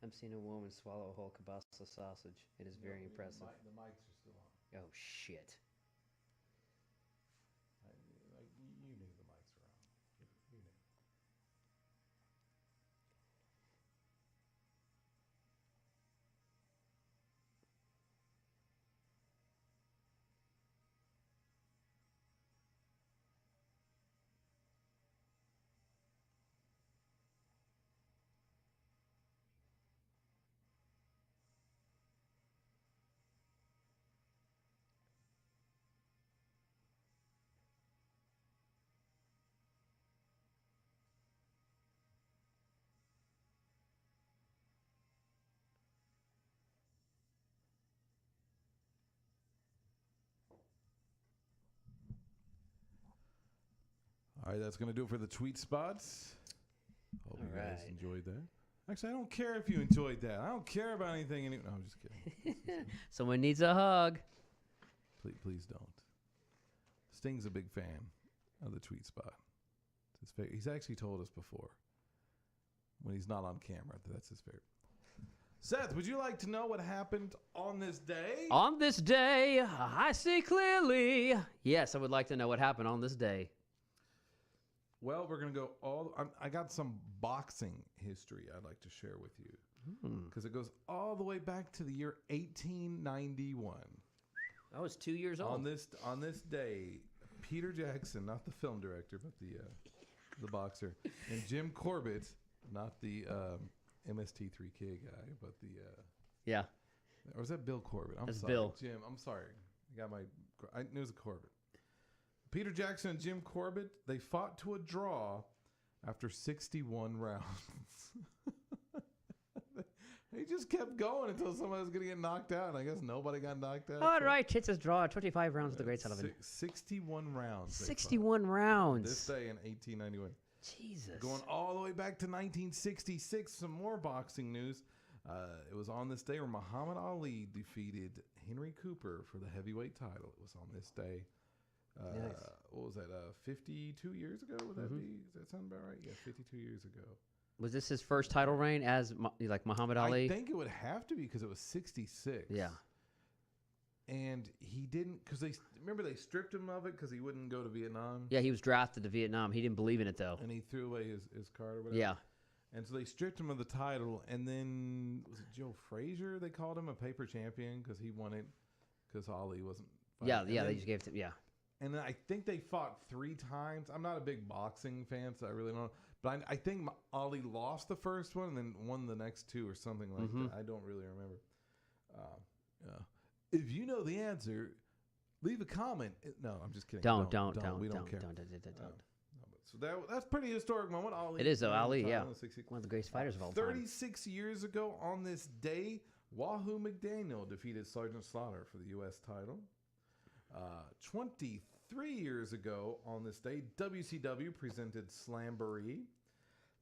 I'm seeing a woman swallow a whole kielbasa sausage. It is very impressive. The mics are still on. Oh, shit. You knew the mics were on. You knew. right, that's going to do it for the tweet spots. Hope you guys enjoyed that. Actually, I don't care if you enjoyed that. I don't care about anything. No, I'm just kidding. Someone needs a hug. Please don't. Sting's a big fan of the tweet spot. He's actually told us before when he's not on camera that's his favorite. Seth, would you like to know what happened on this day? On this day, I see clearly. Yes, I would like to know what happened on this day. Well, we're going to go I got some boxing history I'd like to share with you. Because it goes all the way back to the year 1891. I was 2 years old. On this day, Peter Jackson, not the film director, but the boxer, and Jim Corbett, not the MST3K guy, but the yeah. Or was that Bill Corbett? I'm sorry, Bill. Jim. I'm sorry. I knew it was a Corbett. Peter Jackson and Jim Corbett, they fought to a draw after 61 rounds. They just kept going until somebody was going to get knocked out, and I guess nobody got knocked out. All right, it's a draw. 25 rounds with the Great Sullivan. 61 rounds. 61 rounds. This day in 1891. Jesus. Going all the way back to 1966, some more boxing news. It was on this day where Muhammad Ali defeated Henry Cooper for the heavyweight title. It was on this day. Nice. What was that? 52 years ago? Would that be? Does that sound about right? Yeah, 52 years ago. Was this his first title reign as like Muhammad Ali? I think it would have to be because it was 66. Yeah. And he didn't, because they stripped him of it because he wouldn't go to Vietnam. Yeah, he was drafted to Vietnam. He didn't believe in it though. And he threw away his card or whatever. Yeah. And so they stripped him of the title, and then was it Joe Frazier? They called him a paper champion because he won it because Ali wasn't fighting. Yeah, they just gave it to And then I think they fought 3 times. I'm not a big boxing fan, so I really don't know. But I think Ali lost the first one and then won the next 2 or something like that. I don't really remember. If you know the answer, leave a comment. No, I'm just kidding. Don't. We don't care. Don't. So that's a pretty historic moment. Ali. It is though. Ali, yeah, one of the greatest fighters of all time. 36 years ago on this day, Wahoo McDaniel defeated Sergeant Slaughter for the U.S. title. 23 years ago on this day, WCW presented Slamboree.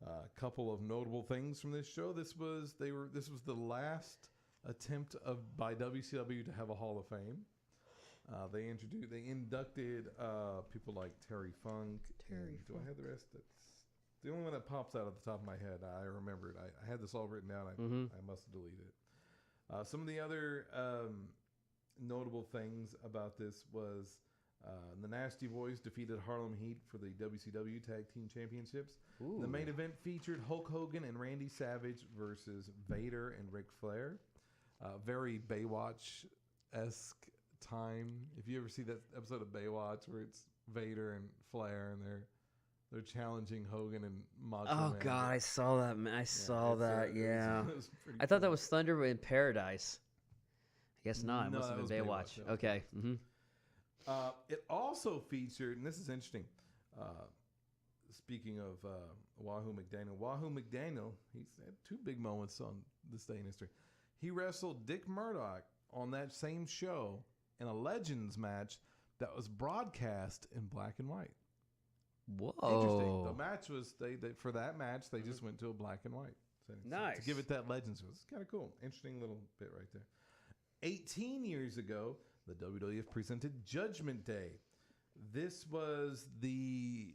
A couple of notable things from this show. This was the last attempt by WCW to have a Hall of Fame. They inducted people like Terry Funk. Do I have the rest? That's the only one that pops out at the top of my head. I remember it. I had this all written down. I must have deleted it. Some of the other notable things about this was the Nasty Boys defeated Harlem Heat for the WCW Tag Team Championships. Ooh. The main event featured Hulk Hogan and Randy Savage versus Vader and Ric Flair. Very Baywatch-esque time. If you ever see that episode of Baywatch where it's Vader and Flair and they're challenging Hogan and Macho Man. Oh God, I saw that. I saw that. Yeah, I thought that was Thunder in Paradise. I guess not. It must have been Baywatch. Okay. It also featured, and this is interesting. Speaking of Wahoo McDaniel, he's had 2 big moments on this day in history. He wrestled Dick Murdoch on that same show in a Legends match that was broadcast in black and white. Whoa! Interesting. The match was for that match they just went to a black and white. Nice. To give it that Legends. It was kind of cool. Interesting little bit right there. 18 years ago, the WWF presented Judgment Day. This was the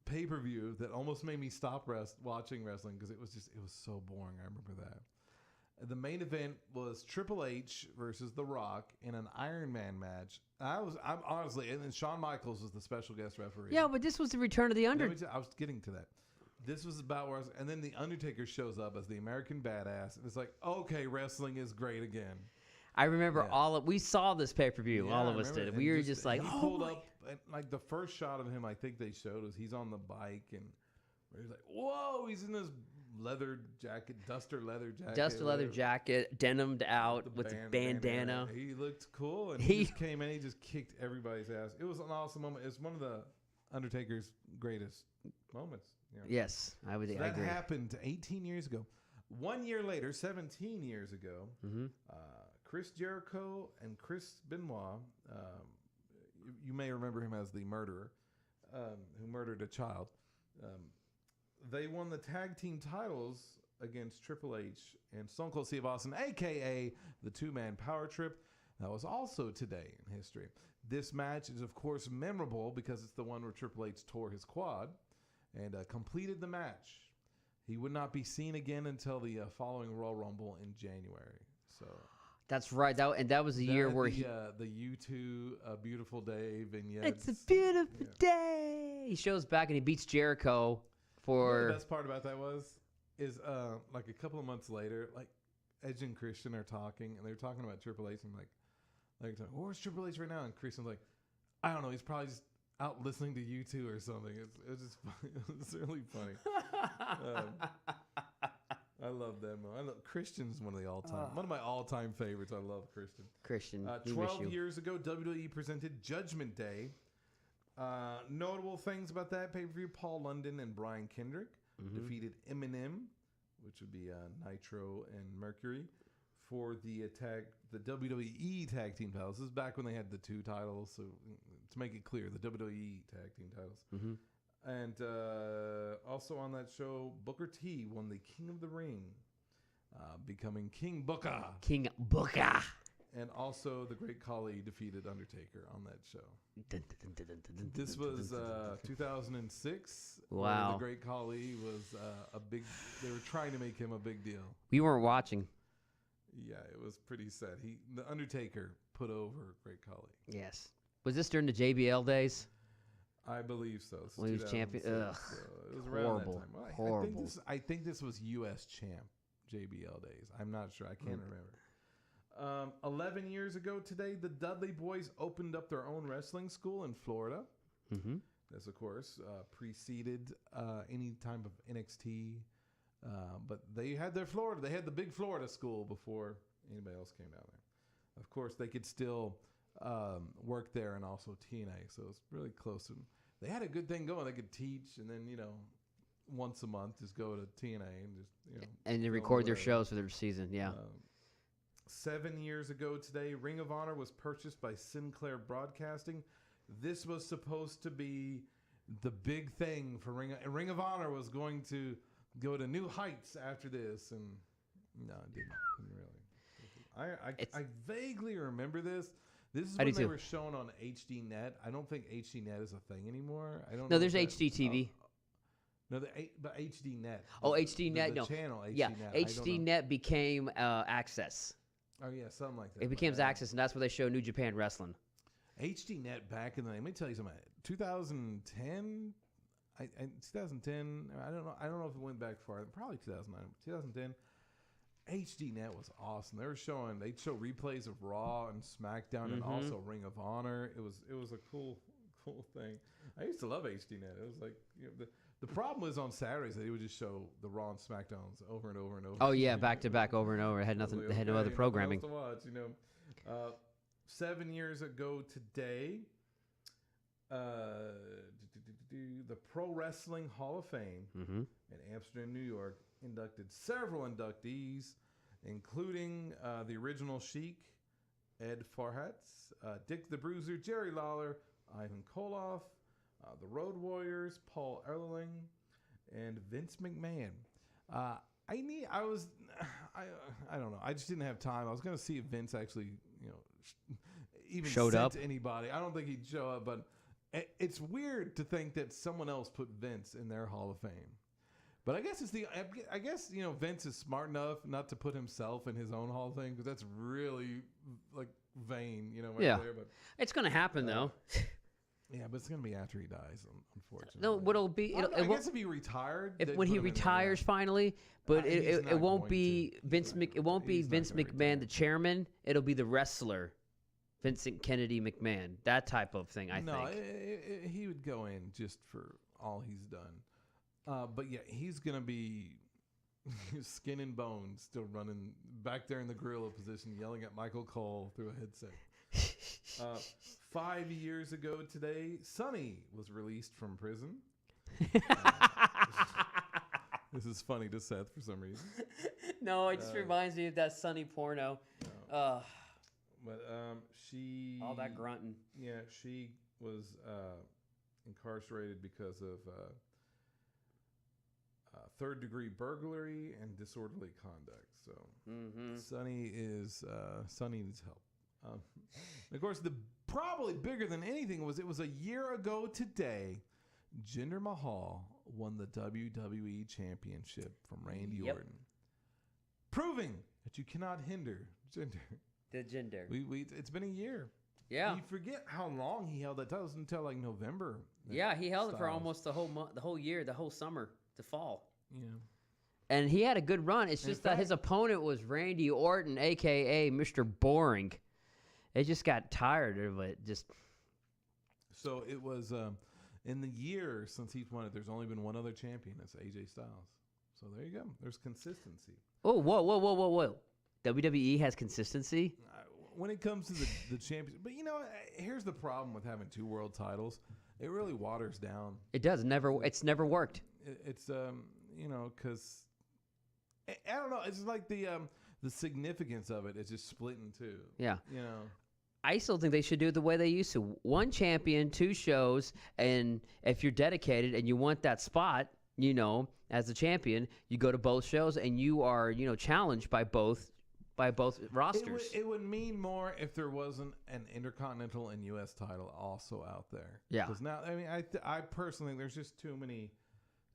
pay-per-view that almost made me stop watching wrestling because it was so boring. I remember that. The main event was Triple H versus The Rock in an Iron Man match. I'm honestly, and then Shawn Michaels was the special guest referee. Yeah, but this was the return of the Undertaker. I was getting to that. This was about where and then the Undertaker shows up as the American Badass, and it's like, okay, wrestling is great again. I remember we saw this pay-per-view. All of us did. We were just like, he pulled up, and like the first shot of him I think they showed was he's on the bike, and he's like, whoa, he's in this duster leather jacket, denimed out with the bandana. He looked cool, and he just came in, he just kicked everybody's ass. It was an awesome moment. It's one of the Undertaker's greatest moments. You know? Yes, I agree. That happened 18 years ago. 1 year later, 17 years ago, Chris Jericho and Chris Benoit, you may remember him as the Murderer, who murdered a child. They won the tag team titles against Triple H and Stone Cold Steve Austin, a.k.a. the two-man power trip. That was also today in history. This match is, of course, memorable because it's the one where Triple H tore his quad and completed the match. He would not be seen again until the following Royal Rumble in January. So that's right. That was the year where the U2 Beautiful Day vignette. It's a beautiful day. He shows back and he beats Jericho for. You know the best part about that is like a couple of months later, like Edge and Christian are talking and they're talking about Triple H and like where's Triple H right now? And Christian's like, I don't know. He's probably just out listening to U2 or something. It's just it's really funny. I love them. Christian's one of my all-time favorites. I love Christian. 12 years ago, WWE presented Judgment Day. Notable things about that pay-per-view: Paul London and Brian Kendrick defeated Eminem, which would be Nitro and Mercury, for the WWE Tag Team titles. This is back when they had the two titles. So to make it clear, the WWE Tag Team titles. And also on that show, Booker T won the King of the Ring, becoming King Booker. King Booker. And also the Great Khali defeated Undertaker on that show. This was 2006. Wow. The Great Khali was they were trying to make him a big deal. We weren't watching. Yeah, it was pretty sad. The Undertaker put over Great Khali. Yes. Was this during the JBL days? I believe so. When he was champion. Ugh. So it was around Horrible. that time. Well, Horrible. I think this was U.S. champ JBL days. I'm not sure. I can't remember. 11 years ago today, the Dudley Boys opened up their own wrestling school in Florida. This, of course, preceded any time of NXT. But they had They had the big Florida school before anybody else came down there. Of course, they could still work there and also TNA. So it's really close to them. They had a good thing going. They could teach and then, once a month just go to TNA and just, And they record their shows for their season, yeah. 7 years ago today, Ring of Honor was purchased by Sinclair Broadcasting. This was supposed to be the big thing for Ring of Honor was going to go to new heights after this, and no, it didn't really. I vaguely remember this. This is when they were shown on HD Net. I don't think HD Net is a thing anymore. I don't. No, there's HDTV. No, but HD Net. Oh, HD Net. The channel HD yeah, Net. HD Net became Access. Oh yeah, something like that. It became Access, and that's where they show New Japan Wrestling. HD Net back in the. Let me tell you something. 2010. 2010. I don't know if it went back far. Probably 2009. 2010. HD Net was awesome. They'd show replays of Raw and SmackDown and also Ring of Honor. It was a cool thing. I used to love HD Net. It was like the problem was on Saturdays they would just show the Raw and SmackDowns over and over and over. Oh yeah, back to back, over and over. It had nothing. They had no other programming. To watch, 7 years ago today, the Pro Wrestling Hall of Fame in Amsterdam, New York, inducted several inductees, including the original Sheik, Ed Farhatz, Dick the Bruiser, Jerry Lawler, Ivan Koloff, the Road Warriors, Paul Erling, and Vince McMahon. I don't know. I just didn't have time. I was going to see if Vince actually, even showed up. Anybody. I don't think he'd show up, but it's weird to think that someone else put Vince in their Hall of Fame. But I guess Vince is smart enough not to put himself in his own Hall of Fame because that's really like vain, yeah. There. But it's going to happen though. Yeah, but it's going to be after he dies, unfortunately. No, what'll be? I guess if he retired, when he retires finally, but it won't be Vince. It won't be Vince McMahon, the chairman. It'll be the wrestler, Vincent Kennedy McMahon. That type of thing. I think. No, he would go in just for all he's done. But yeah, he's going to be skin and bones, still running back there in the gorilla position, yelling at Michael Cole through a headset. 5 years ago today, Sonny was released from prison. This is funny to Seth for some reason. No, it just reminds me of that Sonny porno. No. But she... all that grunting. Yeah, she was incarcerated because of third-degree burglary and disorderly conduct. So Sonny needs help. And of course, the probably bigger than anything was it was a year ago today. Jinder Mahal won the WWE Championship from Randy Orton, proving that you cannot hinder Jinder. The Jinder. It's been a year. Yeah. You forget how long he held that title. It was until like November. Yeah, he held it for almost the whole month, the whole year, the whole summer to fall. Yeah. And he had a good run. It's just that his opponent was Randy Orton, a.k.a. Mr. Boring. It just got tired of it. So it was in the year since he's won it, there's only been one other champion. That's AJ Styles. So there you go. There's consistency. Oh, whoa. WWE has consistency? When it comes to the championship. But, here's the problem with having 2 world titles. It really waters down. It does. It's never worked. It's, because, I don't know. It's like the significance of it is just split in two. Yeah. You know. I still think they should do it the way they used to. 1 champion, 2 shows, and if you're dedicated and you want that spot, as a champion, you go to both shows and you are, challenged by both rosters. It would mean more if there wasn't an Intercontinental and U.S. title also out there. Yeah. Because now, I personally think there's just too many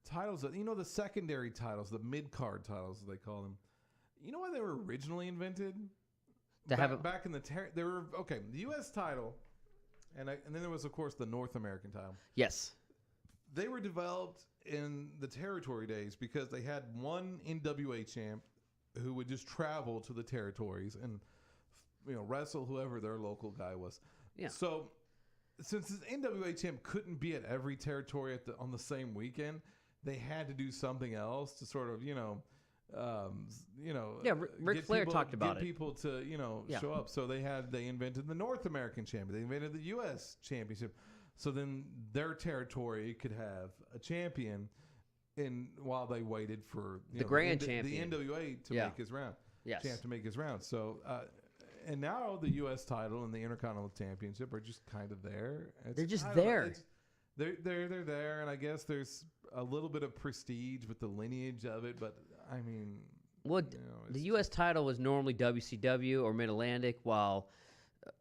titles. The secondary titles, the mid-card titles, as they call them. You know why they were originally invented? Back in the the U.S. title, and then there was, of course, the North American title. Yes. They were developed in the territory days because they had one NWA champ who would just travel to the territories and wrestle whoever their local guy was. Yeah. So since this NWA champ couldn't be at every territory on the same weekend, they had to do something else to sort of Ric Flair talked about it. Get people to show up. So they invented the North American champion. They invented the U.S. championship. So then their territory could have a champion, while they waited for the grand champion, the NWA to make his round. Yes, champ to make his round. So and now the U.S. title and the Intercontinental Championship are just kind of there. They're just there. They're there, and I guess there's a little bit of prestige with the lineage of it, but I mean, the U.S. title was normally WCW or Mid Atlantic, while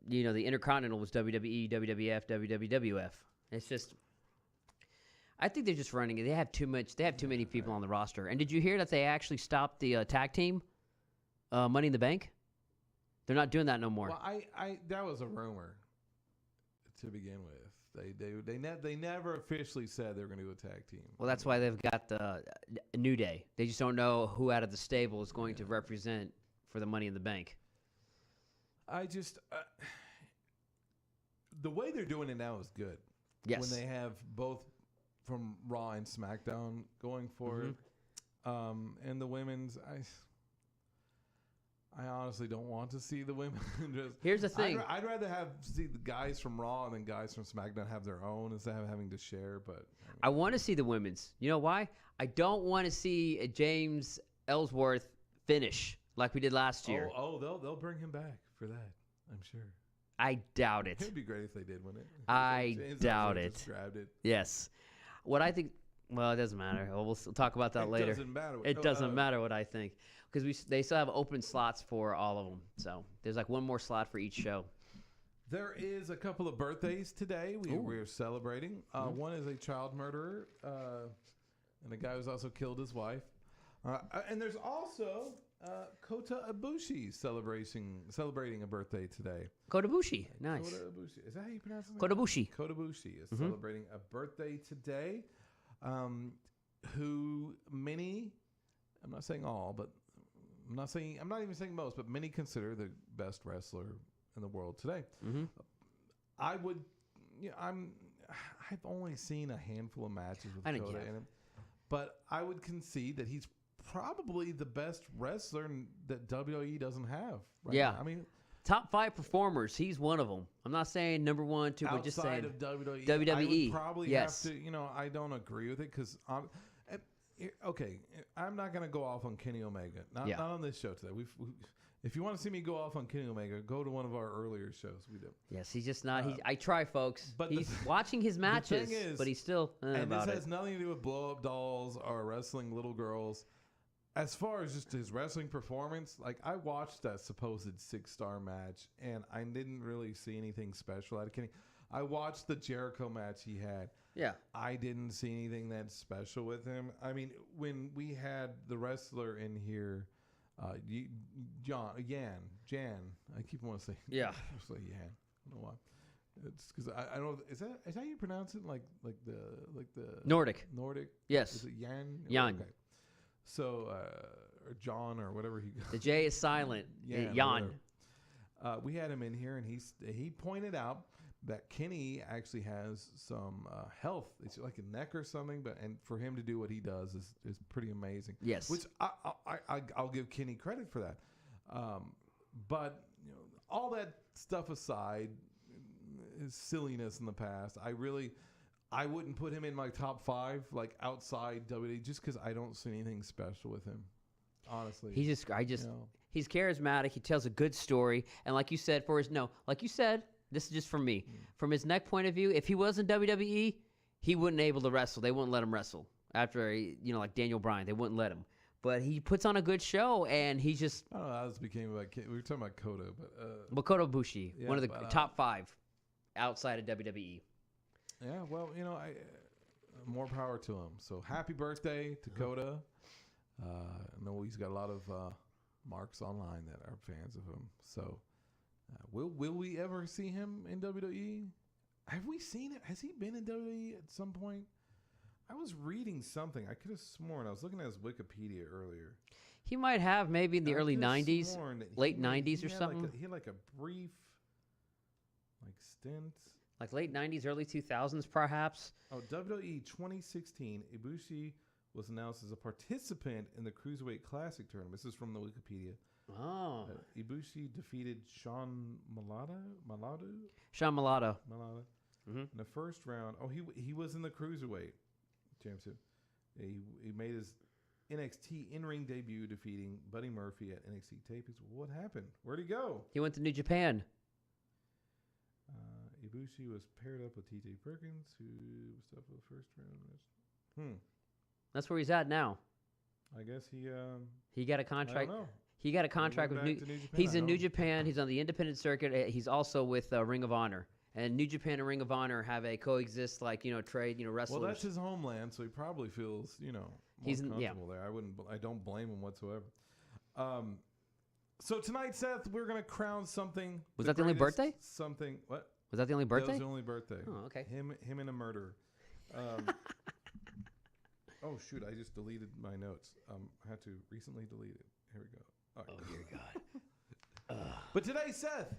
the Intercontinental was WWE, WWF, WWF. It's just, I think they're just running it. They have too many people on the roster. And did you hear that they actually stopped the tag team, Money in the Bank? They're not doing that no more. Well, that was a rumor to begin with. They never officially said they were going to do a tag team. Well, that's why they've got the New Day. They just don't know who out of the stable is going to represent for the Money in the Bank. I just the way they're doing it now is good. Yes. When they have both from Raw and SmackDown going forward, and the women's, I honestly don't want to see the women. Here's the thing: I'd rather see the guys from Raw and then guys from SmackDown have their own instead of having to share. But I want to see the women's. You know why? I don't want to see a James Ellsworth finish like we did last year. They'll bring him back for that, I'm sure. I doubt it. It'd be great if they did win it. I doubt it. Just grabbed it. Yes. What I think, well, it doesn't matter. We'll talk about that later. It doesn't matter what I think, because they still have open slots for all of them. So there's like one more slot for each show. There is a couple of birthdays today we're celebrating. One is a child murderer, and a guy who's also killed his wife. And there's also Kota Ibushi celebrating a birthday today. Kota Ibushi, nice. Kota Ibushi. Is that how you pronounce it? Kota Ibushi. Kota Ibushi is celebrating a birthday today. Who many, I'm not saying all, but I'm not even saying most, but many consider the best wrestler in the world today. I would, I've only seen a handful of matches with Kota in him, but I would concede that he's probably the best wrestler that WWE doesn't have. Right now. I mean, top 5 performers. He's one of them. I'm not saying number 1, 2, but just saying outside of WWE. WWE. I would probably have to. I don't agree with it because okay, I'm not going to go off on Kenny Omega. Not on this show today. If you want to see me go off on Kenny Omega, go to one of our earlier shows. We do. Yes, he's just not. I try, folks. But he's watching his matches, is, but he's still and about this it. has nothing to do with blow up dolls or wrestling little girls. As far as just his wrestling performance, like I watched that supposed 6-star match, and I didn't really see anything special out of Kenny. I watched the Jericho match he had. Yeah. I didn't see anything that special with him. I mean, when we had the wrestler in here. Jan. I keep wanting to say. Yeah. Say Yan. I don't know why. It's because I don't. Is that how you pronounce it? Like the Nordic. Nordic. Yes. Is it Yan? Yan. Okay. So or John or whatever he. The J is silent. Yan. We had him in here, and he pointed out that Kenny actually has some health. It's like a neck or something, and for him to do what he does is pretty amazing. Yes. Which I'll give Kenny credit for that. But all that stuff aside, his silliness in the past, I wouldn't put him in my top 5 like outside WWE just because I don't see anything special with him. Honestly, He's charismatic. He tells a good story, and like you said, this is just from me. From his neck point of view, if he was in WWE, he wouldn't able to wrestle. They wouldn't let him wrestle. After, like Daniel Bryan, they wouldn't let him. But he puts on a good show, and he's just... I don't know how this became about... We were talking about Kota, but... Kota Ibushi, one of the top 5 outside of WWE. Yeah, well, more power to him. So happy birthday to Kota. I know he's got a lot of marks online that are fans of him. So... Will we ever see him in WWE? Have we seen it? Has he been in WWE at some point? I was reading something. I could have sworn. I was looking at his Wikipedia earlier. He might have maybe in the early 90s, late 90s or something. He had like a brief stint. Like late 90s, early 2000s perhaps. Oh, WWE 2016, Ibushi was announced as a participant in the Cruiserweight Classic tournament. This is from the Wikipedia. Oh. Ibushi defeated Sean Malado. Sean Malado. In the first round. Oh, he was in the Cruiserweight Championship. He made his NXT in-ring debut defeating Buddy Murphy at NXT tapings. What happened? Where'd he go? He went to New Japan. Ibushi was paired up with TJ Perkins, who was up for the first round. That's where he's at now. I guess he got a contract. I don't know. He got a contract with New Japan. He's in New Japan. He's on the independent circuit. He's also with Ring of Honor. And New Japan and Ring of Honor have a coexist, trade, wrestlers. Well, that's his homeland, so he probably feels, more comfortable there. I don't blame him whatsoever. So tonight, Seth, we're going to crown something. Was that the only birthday? Something. What? Was that the only birthday? That was the only birthday. Oh, okay. Him and a murderer. Oh, shoot. I just deleted my notes. I had to recently delete it. Here we go. All right. Oh, dear God. But today, Seth,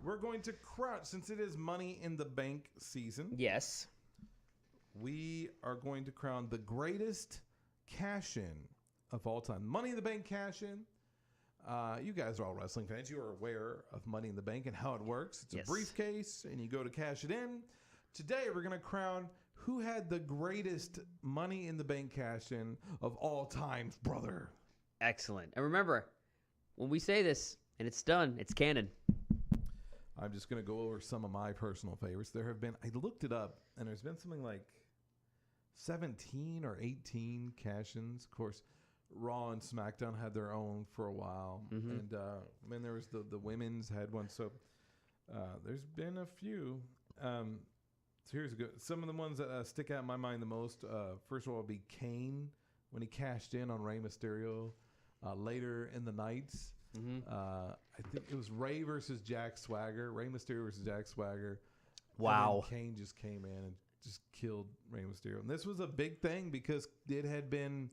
we're going to crown, since it is Money in the Bank season. Yes. We are going to crown the greatest cash-in of all time. Money in the Bank cash-in. You guys are all wrestling fans. You are aware of Money in the Bank and how it works. It's a briefcase, and you go to cash it in. Today, we're going to crown who had the greatest Money in the Bank cash-in of all times, brother. Excellent. And remember, when we say this and it's done, it's canon. I'm just going to go over some of my personal favorites. There have been, I looked it up, and there's been something like 17 or 18 cash-ins. Of course, Raw and SmackDown had their own for a while. Mm-hmm. And then there was the women's had one. So there's been a few. So here's a good. Some of the ones that stick out in my mind the most. First of all, would be Kane when he cashed in on Rey Mysterio later in the nights. Mm-hmm. I think it was Rey versus Jack Swagger. Rey Mysterio versus Jack Swagger. Wow. And Kane just came in and just killed Rey Mysterio. And this was a big thing because it had been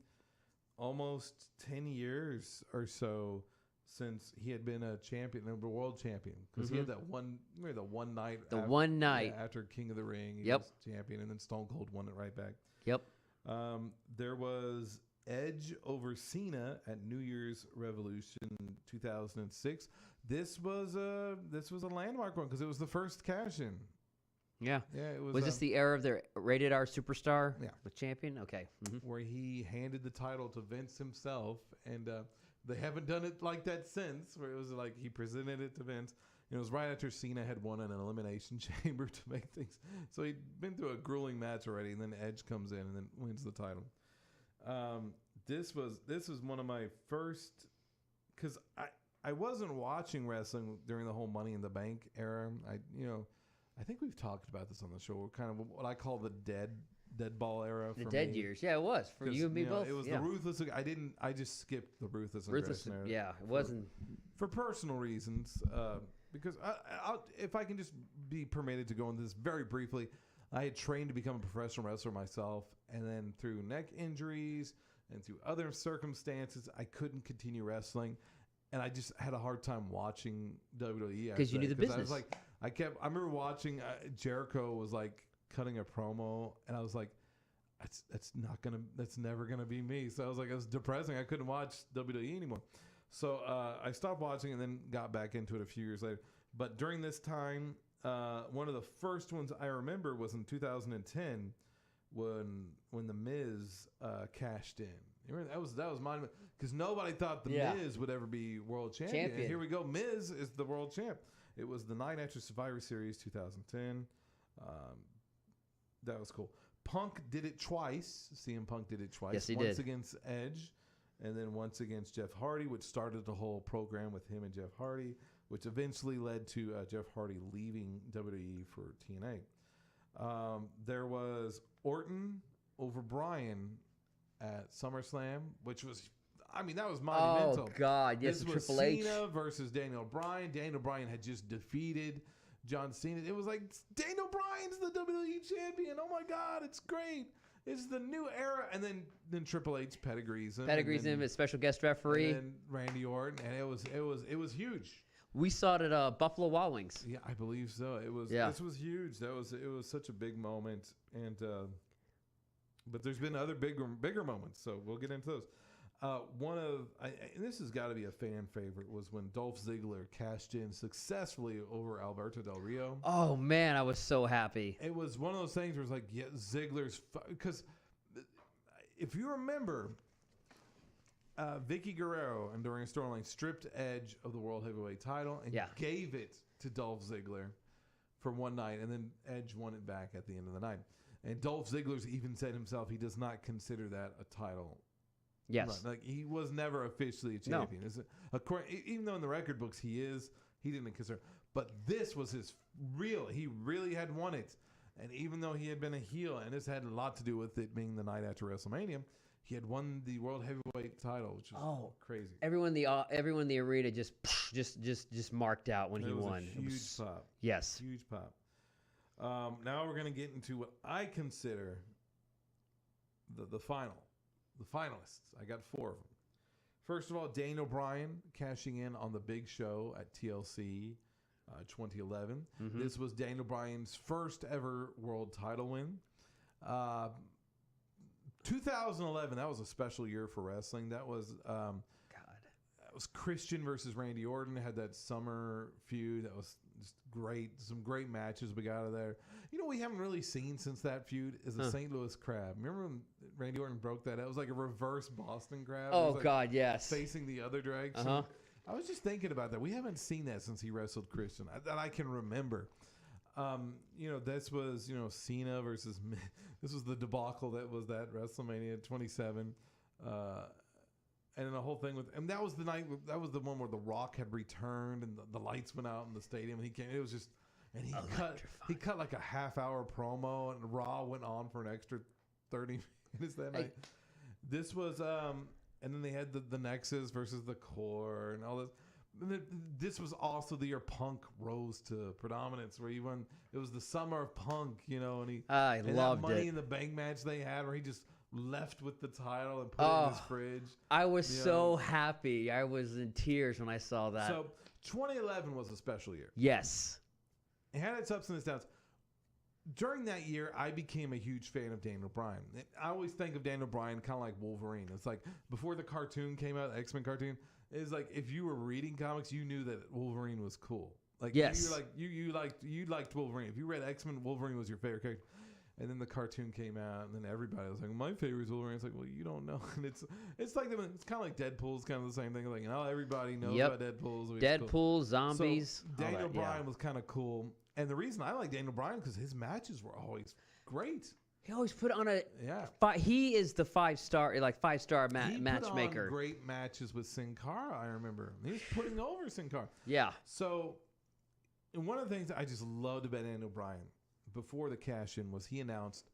almost 10 years or so since he had been a champion, a world champion. Because he had that one night. After King of the Ring. He was champion. And then Stone Cold won it right back. Yep. There was Edge over Cena at New Year's Revolution 2006. This was a landmark one because it was the first cash-in. Yeah. Yeah. It was. Was this the era of the Rated R Superstar? Yeah. The champion? Okay. Mm-hmm. Where he handed the title to Vince himself. And they haven't done it like that since, where it was like he presented it to Vince. It was right after Cena had won in an elimination chamber to make things. So he'd been through a grueling match already, and then Edge comes in and then wins the title. This was one of my first, because I wasn't watching wrestling during the whole Money in the Bank era. I think we've talked about this on the show. Kind of what I call the dead ball era. The for dead me. years. Yeah, it was for you and me both. It was the ruthless. I just skipped the ruthless aggression era. Yeah, it wasn't for personal reasons. Because if I can just be permitted to go into this very briefly, I had trained to become a professional wrestler myself, and then through neck injuries and through other circumstances, I couldn't continue wrestling, and I just had a hard time watching WWE because you knew the business. I was like, I remember watching Jericho was like cutting a promo, and I was like, that's never gonna be me. So I was like, it was depressing. I couldn't watch WWE anymore. So I stopped watching and then got back into it a few years later. But during this time, one of the first ones I remember was in 2010 when the Miz cashed in. That was mine, because nobody thought the Miz would ever be world champion. And here we go, Miz is the world champ. It was the night after Survivor Series 2010. That was cool. Punk did it twice. CM Punk did it twice. Yes, he once did. Against Edge, and then once against Jeff Hardy, which started the whole program with him and Jeff Hardy, which eventually led to Jeff Hardy leaving WWE for TNA. There was Orton over Bryan at SummerSlam, which was, that was monumental. Oh, God, yes, this was Triple H. Cena versus Daniel Bryan. Daniel Bryan had just defeated John Cena. It was like, Daniel Bryan's the WWE champion. Oh, my God, it's great. It's the new era. And then Triple H pedigrees him as special guest referee. And then Randy Orton, and it was huge. We saw it at Buffalo Wild Wings. Yeah, I believe so. This was huge. It was such a big moment, and but there's been other bigger moments. So we'll get into those. And this has got to be a fan favorite, was when Dolph Ziggler cashed in successfully over Alberto Del Rio. Oh man, I was so happy. It was one of those things where it's like, yeah, Ziggler's, because if you remember, Vicky Guerrero and during a storyline stripped Edge of the World Heavyweight title and gave it to Dolph Ziggler for one night, and then Edge won it back at the end of the night. And Dolph Ziggler's even said himself he does not consider that a title. Yes. Like, he was never officially a champion. No. Even though in the record books he didn't consider. But this was he really had won it. And even though he had been a heel, and this had a lot to do with it being the night after WrestleMania, he had won the World Heavyweight title, which was crazy. Everyone in the arena just marked out when he won. Huge pop. Yes. Huge pop. Now we're going to get into what I consider the finalists. I got 4 of them. First of all, Daniel Bryan cashing in on the Big Show at TLC 2011. Mm-hmm. This was Daniel Bryan's first ever world title win. 2011, that was a special year for wrestling. That was that was Christian versus Randy Orton. It had that summer feud. That was just great. Some great matches we got out of there. We haven't really seen since that feud is the St. Louis Crab. Remember when Randy Orton broke that? It was like a reverse Boston Crab. Oh, God, yes. Facing the other direction. Uh-huh. I was just thinking about that. We haven't seen that since he wrestled Christian that I can remember. This was, Cena versus this was the debacle that was that WrestleMania 27. And then the whole thing and that was the night, that was the one where The Rock had returned and the lights went out in the stadium and he came, it was just, and he cut like a half-hour promo, and Raw went on for an extra 30 minutes that night. This was, and then they had the Nexus versus the Core and all this. And this was also the year Punk rose to predominance, where he won. It was the summer of Punk, and he loved that Money it. in the Bank match they had, where he just left with the title and put it in his fridge. I was so happy. I was in tears when I saw that. So 2011 was a special year. Yes. It had its ups and its downs. During that year, I became a huge fan of Daniel Bryan. I always think of Daniel Bryan kind of like Wolverine. It's like before the cartoon came out, the X-Men cartoon, it's like if you were reading comics, you knew that Wolverine was cool. Like yes. you liked Wolverine. If you read X-Men, Wolverine was your favorite character. And then the cartoon came out, and then everybody was like, "My favorite is Wolverine." It's like, well, you don't know. And it's like it's kind of like Deadpool's kind of the same thing. Like, everybody knows about Deadpool. Deadpool, zombies. So Daniel Bryan was kind of cool, and the reason I like Daniel Bryan because his matches were always great. He always put on a he is the five-star matchmaker. Great matches with Sin Cara. I remember he was putting over Sin Cara. Yeah. So, and one of the things I just loved about Daniel Bryan before the cash-in was he announced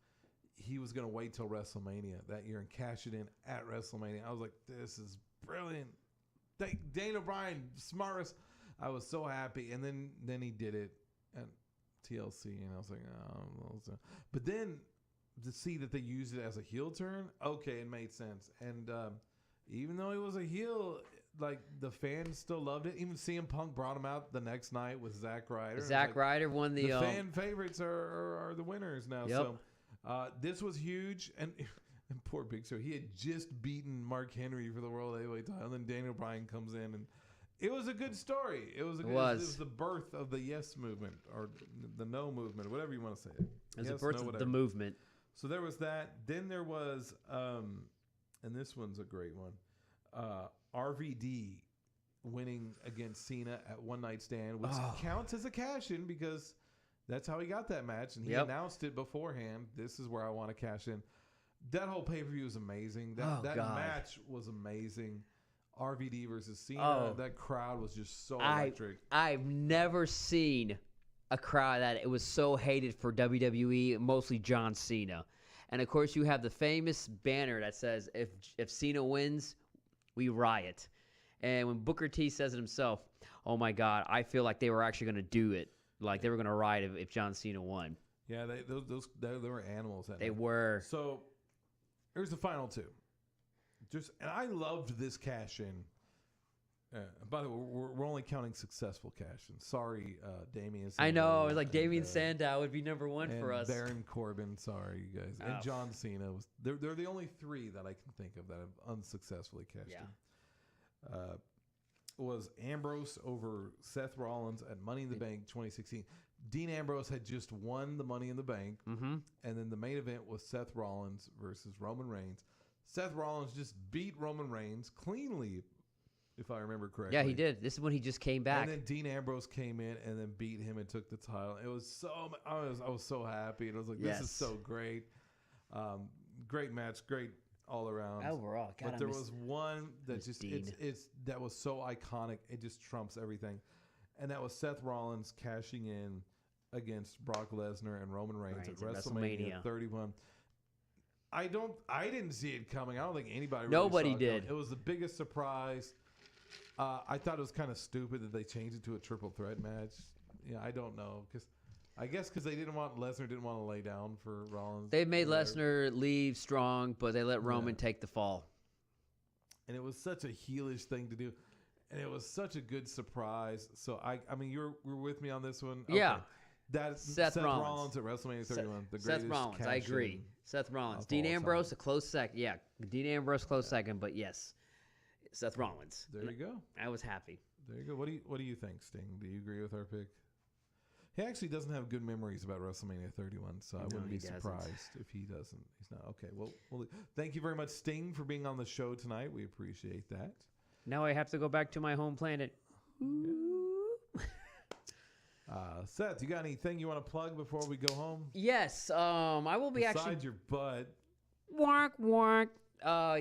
he was going to wait till WrestleMania that year and cash it in at WrestleMania. I was like, this is brilliant. Daniel Bryan, smartest. I was so happy. And then he did it at TLC, and I was like, oh. But then to see that they used it as a heel turn, okay, it made sense. And even though he was a heel, like the fans still loved it. Even CM Punk brought him out the next night with Zack Ryder. Zack Ryder won the fan favorites are the winners now. Yep. So this was huge, and poor Big Show, he had just beaten Mark Henry for the World Heavyweight title, and then Daniel Bryan comes in, and it was a good story. It was the birth of the Yes movement or the No movement, whatever you want to say. It was the birth of the movement. So there was that. Then there was, and this one's a great one. RVD winning against Cena at One Night Stand, which counts as a cash-in because that's how he got that match, and he announced it beforehand. This is where I want to cash in. That whole pay-per-view was amazing. That match was amazing. RVD versus Cena. That crowd was just so electric. I've never seen a crowd that it was so hated for WWE, mostly John Cena. And of course, you have the famous banner that says, if Cena wins, we riot. And when Booker T says it himself, oh my God, I feel like they were actually going to do it. Like they were going to riot if John Cena won. Yeah, they were animals. They were. So here's the final two. And I loved this cash in. By the way, we're only counting successful cash-ins. Sorry, Damian. I know. It was like Damian Sandow would be number one for us. Baron Corbin. Sorry, you guys. And John Cena. They're the only three that I can think of that have unsuccessfully cashed in. Was Ambrose over Seth Rollins at Money in the Bank 2016. Dean Ambrose had just won the Money in the Bank. Mm-hmm. And then the main event was Seth Rollins versus Roman Reigns. Seth Rollins just beat Roman Reigns cleanly, if I remember correctly. Yeah, he did. This is when he just came back. And then Dean Ambrose came in and then beat him and took the title. It was so I was so happy. And I was like, this is so great. Great match, great all around. Overall, God, but there was one that just that was so iconic. It just trumps everything. And that was Seth Rollins cashing in against Brock Lesnar and Roman Reigns at WrestleMania 31. I didn't see it coming. I don't think anybody Nobody saw it did. It was the biggest surprise. I thought it was kind of stupid that they changed it to a triple threat match. Yeah, I don't know because they Lesnar didn't want to lay down for Rollins. They made Lesnar leave strong, but they let Roman take the fall. And it was such a heelish thing to do, and it was such a good surprise. So I mean, you're with me on this one. Yeah. Okay. That's Seth Rollins at WrestleMania 31. The greatest Seth Rollins, I agree. Seth Rollins. Dean Ambrose, a close second. Yeah, Dean Ambrose, close second. But yes, Seth Rollins. There you go. I was happy. There you go. What do you think, Sting? Do you agree with our pick? He actually doesn't have good memories about WrestleMania 31, so I wouldn't be surprised if he doesn't. He's not. Okay, well, thank you very much, Sting, for being on the show tonight. We appreciate that. Now I have to go back to my home planet. Seth, you got anything you want to plug before we go home? Yes, I will be Besides your butt. Wark.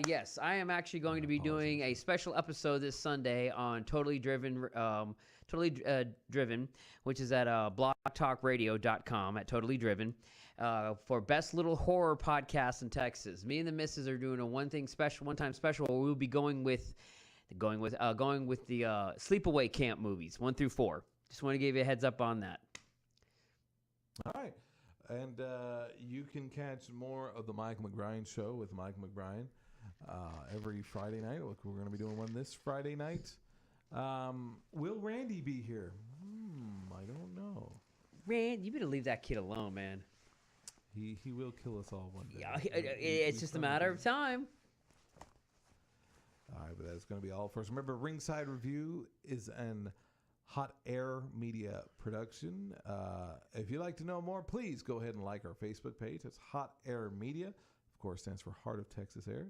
Yes, I am actually going to be doing a special episode this Sunday on Totally Driven, which is at blogtalkradio.com at Totally Driven, for best little horror podcast in Texas. Me and the missus are doing a one-time special where we'll be going with the sleepaway camp movies 1 through 4. Just want to give you a heads up on that. All right. And you can catch more of the Mike McBride Show with Mike McBride every Friday night. Look, we're going to be doing one this Friday night. Will Randy be here? I don't know. Rand, you better leave that kid alone, man. He will kill us all one day. Yeah, it's just a matter of time. All right, but that's going to be all for us. Remember, Ringside Review is an Hot Air Media production. If you'd like to know more, please go ahead and like our Facebook page. It's Hot Air Media. Of course, stands for Heart of Texas Air.